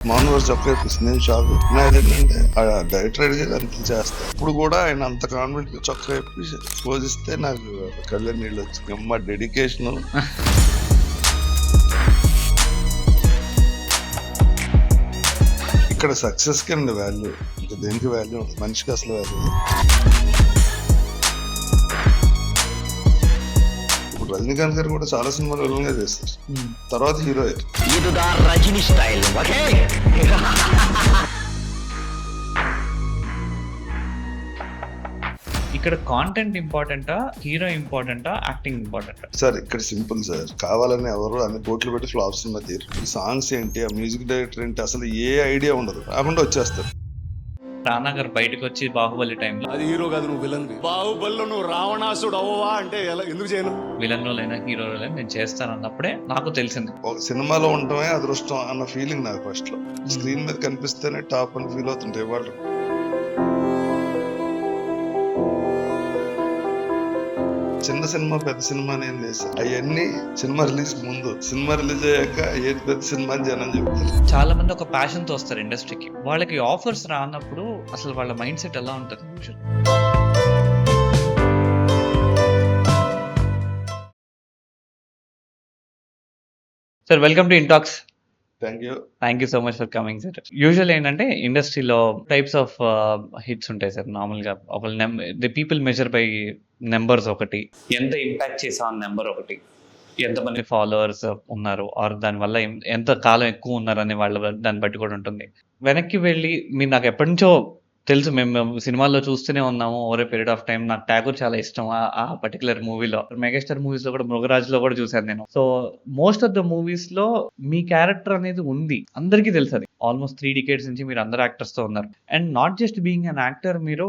మామూలు చొక్క వేపిస్తుంది, నేను షాక్. ఏంటంటే డైరెక్టర్ అడిగేది అంత చేస్తా. ఇప్పుడు కూడా ఆయన అంత కాన్ఫిడెంట్ గా చొక్క వేపి పోజిస్తే నాకు కళ్ళ నీళ్ళు వచ్చి అమ్మ డెడికేషన్. ఇక్కడ సక్సెస్ కి అండి వాల్యూ, ఇంకా దేనికి వాల్యూ ఉంటుంది, మనిషికి అసలు వాల్యూ. ఇప్పుడు రజనీకాంత్ గారు కూడా చాలా సినిమాలు విలన్గా చేస్తారు, తర్వాత హీరో అయ్యారు. ఇక్కడ కాంటెంట్ ఇంపార్టెంటా, హీరో ఇంపార్టెంటా, యాక్టింగ్ ఇంపార్టెంటా? సార్ ఇక్కడ సింపుల్ సార్, కావాలని ఎవరు అన్ని కోట్లు పెట్టి ఫ్లాప్స్ సినిమా తీరు. సాంగ్స్ ఏంటి, ఆ మ్యూజిక్ డైరెక్టర్ ఏంటి, అసలు ఏ ఐడియా ఉండదు, రాకుండా వచ్చేస్తారు. రానా గారు బయటకు వచ్చి బాహుబలి టైంలో అది హీరో కాదు, నువ్వు విలన్. బాహుబలిలో నువ్వు రావణాసుడు అవ్వవా అంటే ఎందుకు చేయను? విలన్ రోలైనా హీరో రోలైనా నేను చేస్తాను అన్నప్పుడే నాకు తెలిసింది. ఒక సినిమాలో ఉండటమే అదృష్టం అన్న ఫీలింగ్ నాకు ఫస్ట్ లో. స్క్రీన్ మీద కనిపిస్తేనే టాప్ అని ఫీల్ అవుతుంటాయి వాళ్ళు. చిన్న సినిమా పెద్ద సినిమా నేను చేశాను, అవన్నీ సినిమా రిలీజ్ ముందు. సినిమా రిలీజ్ అయ్యాక ఏది పెద్ద సినిమా అని జనం చెప్తారు. చాలా మంది ఒక ప్యాషన్ తో వస్తారు ఇండస్ట్రీకి, వాళ్ళకి ఆఫర్స్ రానప్పుడు అసలు వాళ్ళ మైండ్ సెట్ ఎలా ఉంటుంది? సార్ వెల్కమ్ టు ఇంటాక్స్. Thank you so much for coming sir. Usual ఏంటంటే ఇండస్ట్రీలో టైప్స్ ఆఫ్ హిట్స్ ఉంటాయి సార్. నార్మల్గా ఒక the people measure by numbers, ఒకటి ఎంత ఇంపాక్ట్ చేసాం అన్న నెంబర్, ఒకటి ఎంతమంది ఫాలోవర్స్ ఉన్నారు, ఆర్ దానివల్ల ఎంత కాలం ఎక్కువ ఉన్నారు అనే వాళ్ళ దాన్ని బట్టి కూడా ఉంటుంది. వెనక్కి వెళ్ళి మీరు నాకు ఎప్పటి నుంచో తెలుసు, మేము సినిమాల్లో చూస్తూనే ఉన్నాము over a period of time. నాకు ఠాగూర్ చాలా ఇష్టం ఆ పర్టికులర్ మూవీలో. మెగాస్టార్ మూవీస్ లో కూడా, మృగరాజ్ లో కూడా చూసాను నేను. So most of the movies లో మీ క్యారెక్టర్ అనేది ఉంది, అందరికీ తెలుసు. అది ఆల్మోస్ట్ 3 decades నుంచి మీరు అందరు యాక్టర్స్ తో ఉన్నారు. And not just being an actor, మీరు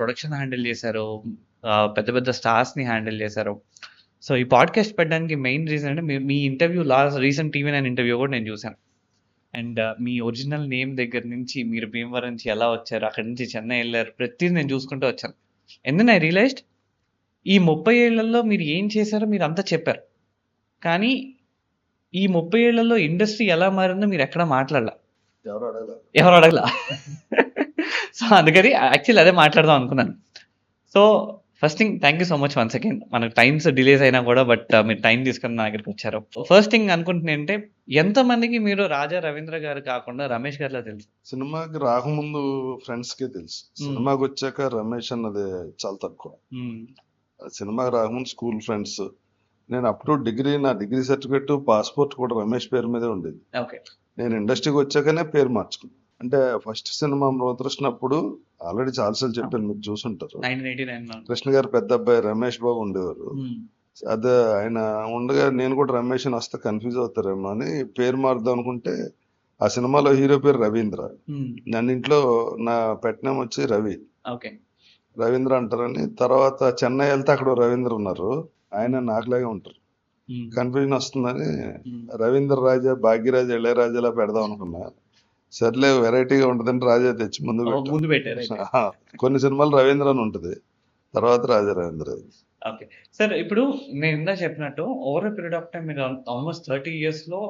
ప్రొడక్షన్ హ్యాండిల్ చేశారు, పెద్ద పెద్ద స్టార్స్ ని హ్యాండిల్ చేశారు. సో ఈ పాడ్కాస్ట్ పెట్టడానికి మెయిన్ రీజన్ అంటే మీ ఇంటర్వ్యూ, రీసెంట్ TV9 ఇంటర్వ్యూ కూడా నేను చూశాను. అండ్ మీ ఒరిజినల్ నేమ్ దగ్గర నుంచి, మీరు భీమవరం నుంచి ఎలా వచ్చారు, అక్కడి నుంచి చెన్నై వెళ్ళారు, ప్రతిదీ నేను చూసుకుంటూ వచ్చాను. అండ్ దెన్ ఐ రియలైజ్డ్ ఈ 30 ఏళ్లలో మీరు ఏం చేశారో మీరు అంతా చెప్పారు, కానీ ఈ 30 ఏళ్లలో ఇండస్ట్రీ ఎలా మారిందో మీరు ఎక్కడా మాట్లాడలా, ఎవరు అడగలా. సో అందుకని యాక్చువల్లీ అదే మాట్లాడదాం అనుకున్నాను. So first thing, thank you so much once again. మనకు టైమ్స్ డిలేస్ అయినా కూడా బట్ మీరు టైం తీసుకుని నా దగ్గరికి వచ్చారు. ఫస్ట్ థింగ్ అనుకుంటున్నానంటే, ఎంతమందికి మీరు రాజా రవీంద్ర గారు కాకుండా రమేష్ గారిలా తెలుసు? సినిమాకి రాకముందు ఫ్రెండ్స్ కే తెలుసు, సినిమాకి వచ్చాక రమేష్ అన్నది చాలా తక్కువ. సినిమాకి రాకముందు స్కూల్ ఫ్రెండ్స్. నేను అప్ టు డిగ్రీ, నా డిగ్రీ సర్టిఫికేట్, పాస్పోర్ట్ కూడా రమేష్ పేరు మీదే ఉండేది. నేను ఇండస్ట్రీకి వచ్చాకనే పేరు మార్చుకున్నాను. అంటే ఫస్ట్ సినిమా మృతృష్ణ అప్పుడు ఆల్రెడీ చాలాసార్లు చెప్పాను, మీరు చూసుంటారు. 1989 కృష్ణ గారు పెద్ద అబ్బాయి రమేష్ బాబు ఉండేవారు. అదే ఆయన ఉండగా నేను కూడా రమేష్ అని వస్తే కన్ఫ్యూజ్ అవుతారేమో అని పేరు మారుద్దాం అనుకుంటే, ఆ సినిమాలో హీరో పేరు రవీంద్ర. నన్ను ఇంట్లో నా పెట్టినాం వచ్చి రవి, రవీంద్ర అంటారని. తర్వాత చెన్నై వెళ్తే అక్కడ రవీంద్ర ఉన్నారు, ఆయన నాకులాగే ఉంటారు, కన్ఫ్యూజన్ వస్తుందని రవీంద్ర రాజా, భాగ్యరాజా, ఇళయరాజాలా పెడదాం అనుకున్నా. సర్లే వెరైటీగా ఉంటుందని రాజా తెచ్చి ముందు పెట్టారు. కొన్ని సినిమాలు రవీంద్ర అని ఉంటుంది, తర్వాత రాజా రవీంద్ర. ఓకే సార్, ఇప్పుడు నేను ఇందా చెప్పినట్టు over a period of time మీరు ఆల్మోస్ట్ 30 years లో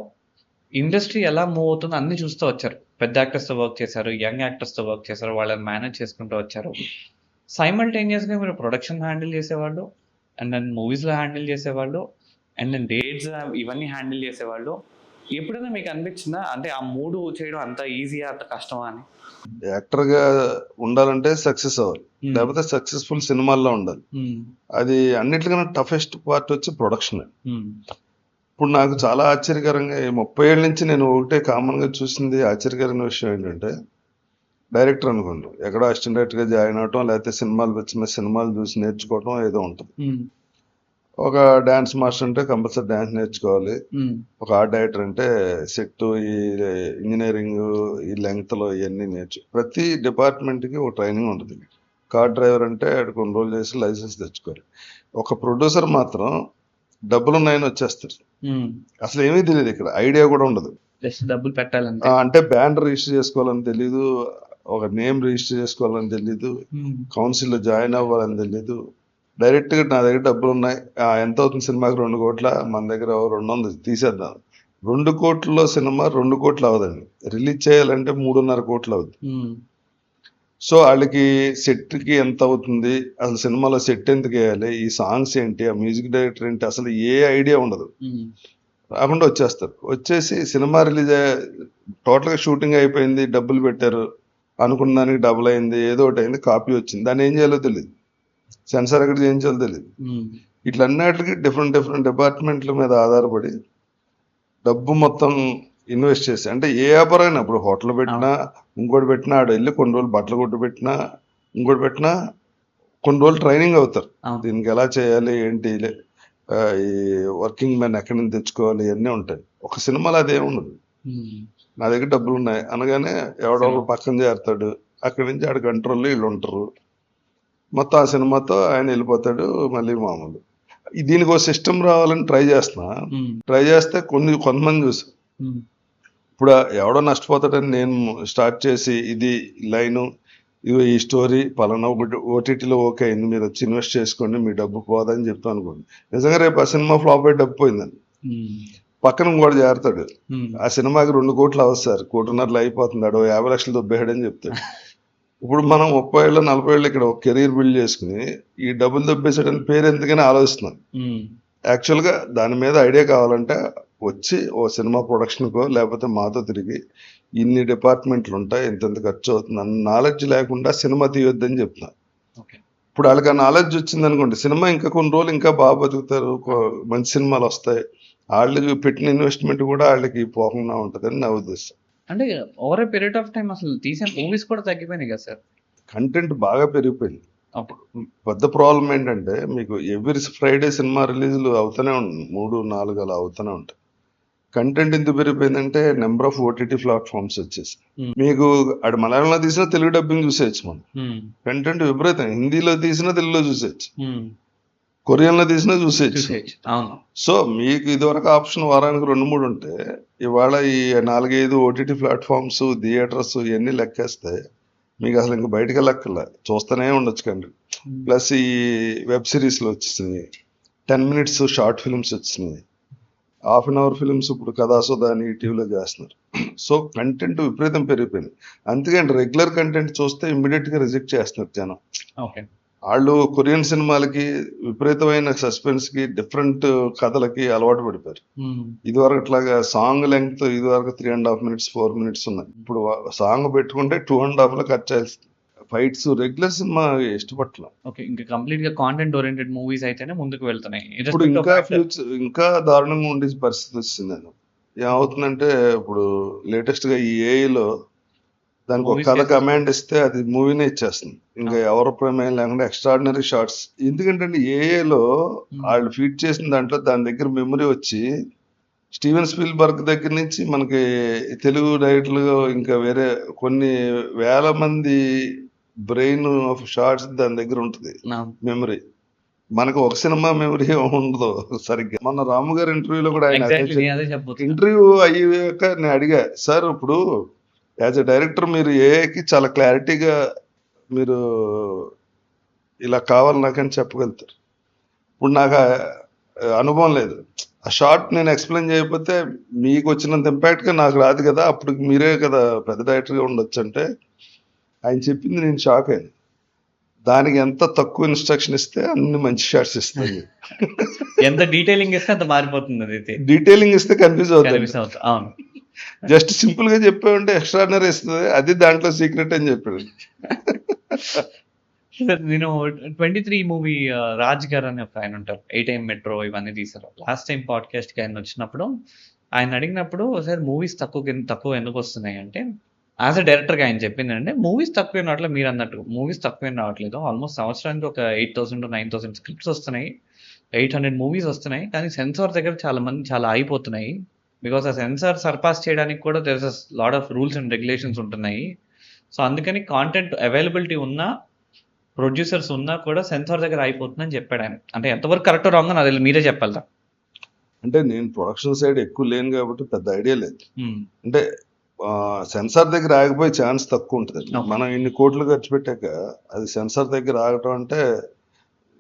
ఇండస్ట్రీ ఎలా మూవ్ అవుతుందో అన్ని చూస్తూ వచ్చారు. పెద్ద యాక్టర్స్ తో వర్క్ చేశారు, యంగ్ యాక్టర్స్ తో వర్క్ చేశారు, వాళ్ళని మేనేజ్ చేసుకుంటూ వచ్చారు. సైమల్టేనియస్ గా మీరు ప్రొడక్షన్ హ్యాండిల్ చేసేవాళ్ళు, అండ్ దెన్ మూవీస్ లో హ్యాండిల్ చేసేవాళ్ళు, అండ్ దెన్ డేట్స్ ఇవన్నీ హ్యాండిల్ చేసేవాళ్ళు. ఎప్పుడైనా మీకు అనిపించిందా అంటే ఆ 3 చేయడం అంత ఈజీగా, అంత కష్టమా అని? యాక్టర్ గా ఉండాలంటే సక్సెస్ అవ్వాలి, లేకపోతే సక్సెస్ఫుల్ సినిమాల్లో ఉండాలి. అది అన్నిటికన్నా టఫెస్ట్ పార్ట్ వచ్చి ప్రొడక్షన్. ఇప్పుడు నాకు చాలా ఆశ్చర్యకరంగా 30 ఏళ్ళ నుంచి నేను ఒకటే కామన్ గా చూసింది ఆశ్చర్యకరమైన విషయం ఏంటంటే, డైరెక్టర్ అనుకోండి, ఎక్కడో అసిస్టెంట్ డైరెక్టర్ గా జాయిన్ అవటం, లేకపోతే సినిమాలు చూసి నేర్చుకోవటం ఏదో ఉంటుంది. ఒక డాన్స్ మాస్టర్ అంటే కంపల్సరీ డాన్స్ నేర్చుకోవాలి. ఒక ఆర్ట్ డైరెక్టర్ అంటే సెట్, ఈ ఇంజనీరింగ్, ఈ లెంగ్త్ లో ఇవన్నీ ప్రతి డిపార్ట్మెంట్ కి ఒక ట్రైనింగ్ ఉంటుంది. కార్ డ్రైవర్ అంటే కొన్ని రోజులు చేసి లైసెన్స్ తెచ్చుకోవాలి. ఒక ప్రొడ్యూసర్ మాత్రం డబ్బులు ఉన్నాయని వచ్చేస్తారు, అసలు ఏమీ తెలియదు, ఇక్కడ ఐడియా కూడా ఉండదు. డబ్బులు పెట్టాలని అంటే బ్యాండ్ రిజిస్టర్ చేసుకోవాలని తెలీదు, ఒక నేమ్ రిజిస్టర్ చేసుకోవాలని తెలీదు, కౌన్సిల్ లో జాయిన్ అవ్వాలని తెలీదు. డైరెక్ట్ గా నా దగ్గర డబ్బులు ఉన్నాయి, ఎంత అవుతుంది సినిమాకి 2 కోట్ల, మన దగ్గర 200 తీసేద్దాం, 2 కోట్లలో సినిమా 2 కోట్లు అవదండి, రిలీజ్ చేయాలంటే 3.5 కోట్లు అవుతుంది. సో వాళ్ళకి సెట్కి ఎంత అవుతుంది, అసలు సినిమాలో సెట్ ఎందుకు వేయాలి, ఈ సాంగ్స్ ఏంటి, ఆ మ్యూజిక్ డైరెక్టర్ ఏంటి, అసలు ఏ ఐడియా ఉండదు. రాకుండా వచ్చేస్తారు. వచ్చేసి సినిమా రిలీజ్ టోటల్గా షూటింగ్ అయిపోయింది, డబ్బులు పెట్టారు, అనుకున్న దానికి డబుల్ అయింది, ఏదో ఒకటి అయింది, కాపీ వచ్చింది, దాన్ని ఏం చేయాలో తెలియదు, సెన్సార్ ఎక్కడ చేయించాలో తెలియదు. ఇట్లన్నిటికీ డిఫరెంట్ డిపార్ట్మెంట్ల మీద ఆధారపడి డబ్బు మొత్తం ఇన్వెస్ట్ చేసి, అంటే ఏ వ్యాపారైనా, ఇప్పుడు హోటల్ పెట్టినా, ఇంకోటి పెట్టినా, ఆడ వెళ్ళి కొన్ని రోజులు బట్టలు కొట్టు పెట్టినా, ఇంకోటి పెట్టినా కొన్ని రోజులు ట్రైనింగ్ అవుతారు, దీనికి ఎలా చేయాలి ఏంటి, ఈ వర్కింగ్ మ్యాన్ ఎక్కడి నుంచి తెచ్చుకోవాలి, ఇవన్నీ ఉంటాయి. ఒక సినిమాలో అదేం ఉండదు, నా దగ్గర డబ్బులు ఉన్నాయి అనగానే ఎవడో ఒకడు పక్కన చేరుతాడు, అక్కడి నుంచి ఆడ కంట్రోల్లో వీళ్ళు ఉంటారు, మొత్తం ఆ సినిమాతో ఆయన వెళ్ళిపోతాడు, మళ్ళీ మామూలు. దీనికి ఒక సిస్టమ్ రావాలని ట్రై చేస్తే కొంతమంది చూసి ఇప్పుడు ఎవడో నష్టపోతాడని నేను స్టార్ట్ చేసి ఇది లైను, ఇది ఈ స్టోరీ పలానా ఓటీటీలో ఓకే అయింది, మీరు వచ్చి ఇన్వెస్ట్ చేసుకోండి, మీ డబ్బు పోదని చెప్తాను అనుకోండి. నిజంగా రేపు ఆ సినిమా ఫ్లాప్ అయ్యి డబ్బు పోయిందని పక్కన కూడా చేరుతాడు, ఆ సినిమాకి 2 కోట్లు అవసరం, 1.5 కోట్లు అయిపోతుంది, ఆడు 50 లక్షలు దొబ్బేయడని చెప్తాడు. ఇప్పుడు మనం 30 ఏళ్ళు 40 ఏళ్ళు ఇక్కడ ఒక కెరీర్ బిల్డ్ చేసుకుని ఈ డబ్బులు దొబ్బేసాడని పేరు ఎందుకని ఆలోచిస్తున్నాం. యాక్చువల్గా దాని మీద ఐడియా కావాలంటే వచ్చి ఓ సినిమా ప్రొడక్షన్కో లేకపోతే మాతో తిరిగి ఇన్ని డిపార్ట్మెంట్లు ఉంటాయి, ఇంత ఖర్చు అవుతుంది అన్న నాలెడ్జ్ లేకుండా సినిమా తీయొద్దని చెప్తున్నా. ఇప్పుడు వాళ్ళకి ఆ నాలెడ్జ్ వచ్చింది అనుకోండి, సినిమా ఇంకా కొన్ని రోజులు ఇంకా బాగా బతుకుతారు, మంచి సినిమాలు వస్తాయి, వాళ్ళకి పెట్టిన ఇన్వెస్ట్మెంట్ కూడా వాళ్ళకి పోకుండా ఉంటుందని నా ఉద్దేశం. అంటే over a period of time అసలు తీసే మూవీస్ కూడా తగ్గిపోయినాయి కదా సార్, కంటెంట్ బాగా పెరిగిపోయింది. పెద్ద ప్రాబ్లం ఏంటంటే మీకు ఎవ్రీ ఫ్రైడే సినిమా రిలీజ్లు అవుతూనే ఉంటుంది, 3-4 అలా అవుతూనే ఉంటాయి. కంటెంట్ ఎందుకు పెరిగిపోయిందంటే నెంబర్ ఆఫ్ ఓటీటీ ప్లాట్ఫామ్స్ వచ్చేసి, మీకు అటు మలయాళంలో తీసినా తెలుగు డబ్బింగ్ చూసేయచ్చు, మనం కంటెంట్ విపరీతం, హిందీలో తీసినా తెలుగులో చూసేయచ్చు, కొరియన్లో తీసినా చూసేయచ్చు. సో మీకు ఇదివరకు ఆప్షన్ వారానికి 2-3 ఉంటే, ఇవాళ ఈ 4-5 ఓటీటీ ప్లాట్ఫామ్స్, థియేటర్స్ ఇవన్నీ లెక్కేస్తే మీకు అసలు ఇంకా బయటకు వెళ్ళక్కర్లే, చూస్తూనే ఉండొచ్చు కండి. ప్లస్ ఈ వెబ్ సిరీస్లు వచ్చేసినాయి, 10 minutes షార్ట్ ఫిల్మ్స్ వచ్చినాయి, ½ an hour ఫిల్మ్స్ ఇప్పుడు కథాసుధా అని టీవీలో చేస్తున్నారు. సో కంటెంట్ విపరీతం పెరిగిపోయింది. అందుకని రెగ్యులర్ కంటెంట్ చూస్తే ఇమ్మీడియట్ గా రిజెక్ట్ చేస్తున్నారు జనం. వాళ్ళు కొరియన్ సినిమాలకి విపరీతమైన సస్పెన్స్ కి, డిఫరెంట్ కథలకి అలవాటు పడిపోయారు. ఇదివరకు ఇట్లాగా సాంగ్ లెంగ్త్ ఇదివరకు 3.5 minutes 4 minutes ఉన్నాయి, ఇప్పుడు సాంగ్ పెట్టుకుంటే 2.5 లో కట్ చేయాల్సింది. ఫైట్స్ రెగ్యులర్ సినిమా ఇష్టపడట్లా. ఇంకా కంప్లీట్ గా కాంటెంట్ ఓరియంటెడ్ మూవీస్ అయితేనే ముందుకు వెళ్తున్నాయి. ఇప్పుడు ఇంకా దారుణంగా ఉండే పరిస్థితి వచ్చింది. ఏమవుతుందంటే ఇప్పుడు లేటెస్ట్ గా ఈ ఏఐలో దానికి ఒక కథ కమాండ్ ఇస్తే అది మూవీనే ఇచ్చేస్తుంది, ఇంకా ఎవరి ప్రమేయం లేకుండా ఎక్స్ట్రాడినరీ షార్ట్స్. ఎందుకంటే ఏఏలో వాళ్ళు ఫీడ్ చేసిన దాంట్లో దాని దగ్గర మెమరీ వచ్చి, స్టీవెన్ స్పీల్బర్గ్ దగ్గర నుంచి మనకి తెలుగు డైరెక్టర్లు ఇంకా వేరే కొన్ని వేల మంది బ్రెయిన్ ఆఫ్ షార్ట్స్ దాని దగ్గర ఉంటుంది మెమరీ. మనకు ఒక సినిమా మెమరీ ఉండదు సరిగ్గా. మన రాము గారి ఇంటర్వ్యూలో కూడా ఆయన ఇంటర్వ్యూ అయ్యాక నేను అడిగా, సార్ ఇప్పుడు యాజ్ ఎ డైరెక్టర్ మీరు ఏఐకి చాలా క్లారిటీగా మీరు ఇలా కావాలి నాకని చెప్పగలుగుతారు. ఇప్పుడు నాకు అనుభవం లేదు, ఆ షార్ట్ నేను ఎక్స్ప్లెయిన్ చేయకపోతే మీకు వచ్చినంత ఇంపాక్ట్గా నాకు రాదు కదా, అప్పుడు మీరే కదా పెద్ద డైరెక్టర్గా ఉండొచ్చు అంటే ఆయన చెప్పింది నేను షాక్ అయ్యాను. దానికి ఎంత తక్కువ ఇన్స్ట్రక్షన్ ఇస్తే అన్ని మంచి షార్ట్స్ ఇస్తుంది, ఎంత డీటెయిలింగ్ ఇస్తే అంత మారిపోతుంది. డీటెయిలింగ్ ఇస్తే కన్ఫ్యూజ్ అవుతుంది. జస్ట్ సింపుల్ గా చెప్పామంటే ఎక్స్ట్రాడినరీ ఇస్తుంది, అది దాంట్లో సీక్రెట్ అని చెప్పాడు. నేను 23 మూవీ రాజ్ గారు అని ఒక ఆయన ఉంటారు, 8am మెట్రో ఇవన్నీ తీసారు. లాస్ట్ టైం పాడ్కాస్ట్ కి ఆయన వచ్చినప్పుడు ఆయన అడిగినప్పుడు, సార్ మూవీస్ తక్కువ ఎందుకు వస్తున్నాయి అంటే, యాజ్ అ డైరెక్టర్గా ఆయన చెప్పింది అంటే, మూవీస్ తక్కువ రావట్లేదు, మీరు అన్నట్టు మూవీస్ తక్కువ రావట్లేదు, ఆల్మోస్ట్ సంవత్సరానికి ఒక 8,000 to 9,000 స్క్రిప్ట్స్ వస్తున్నాయి, 800 మూవీస్ వస్తున్నాయి, కానీ సెన్సార్ దగ్గర చాలా అయిపోతున్నాయి. బికాస్ ఆ సెన్సార్ సర్పాస్ చేయడానికి కూడా there is lot of rules and regulations ఉంటున్నాయి. సో అందుకని కాంటెంట్ అవైలబిలిటీ ఉన్నా, ప్రొడ్యూసర్స్ ఉన్నా కూడా సెన్సార్ దగ్గర అయిపోతుందని చెప్పాడు ఆయన. అంటే ఎంతవరకు కరెక్ట్ రాంగ్ అని అది మీరే చెప్పాలి. అంటే నేను ప్రొడక్షన్ సైడ్ ఎక్కువ లేను కాబట్టి పెద్ద ఐడియా లేదు. అంటే సెన్సార్ దగ్గర ఆగిపోయే ఛాన్స్ తక్కువ ఉంటుంది. మనం ఇన్ని కోట్లు ఖర్చు పెట్టాక అది సెన్సార్ దగ్గర ఆగటం అంటే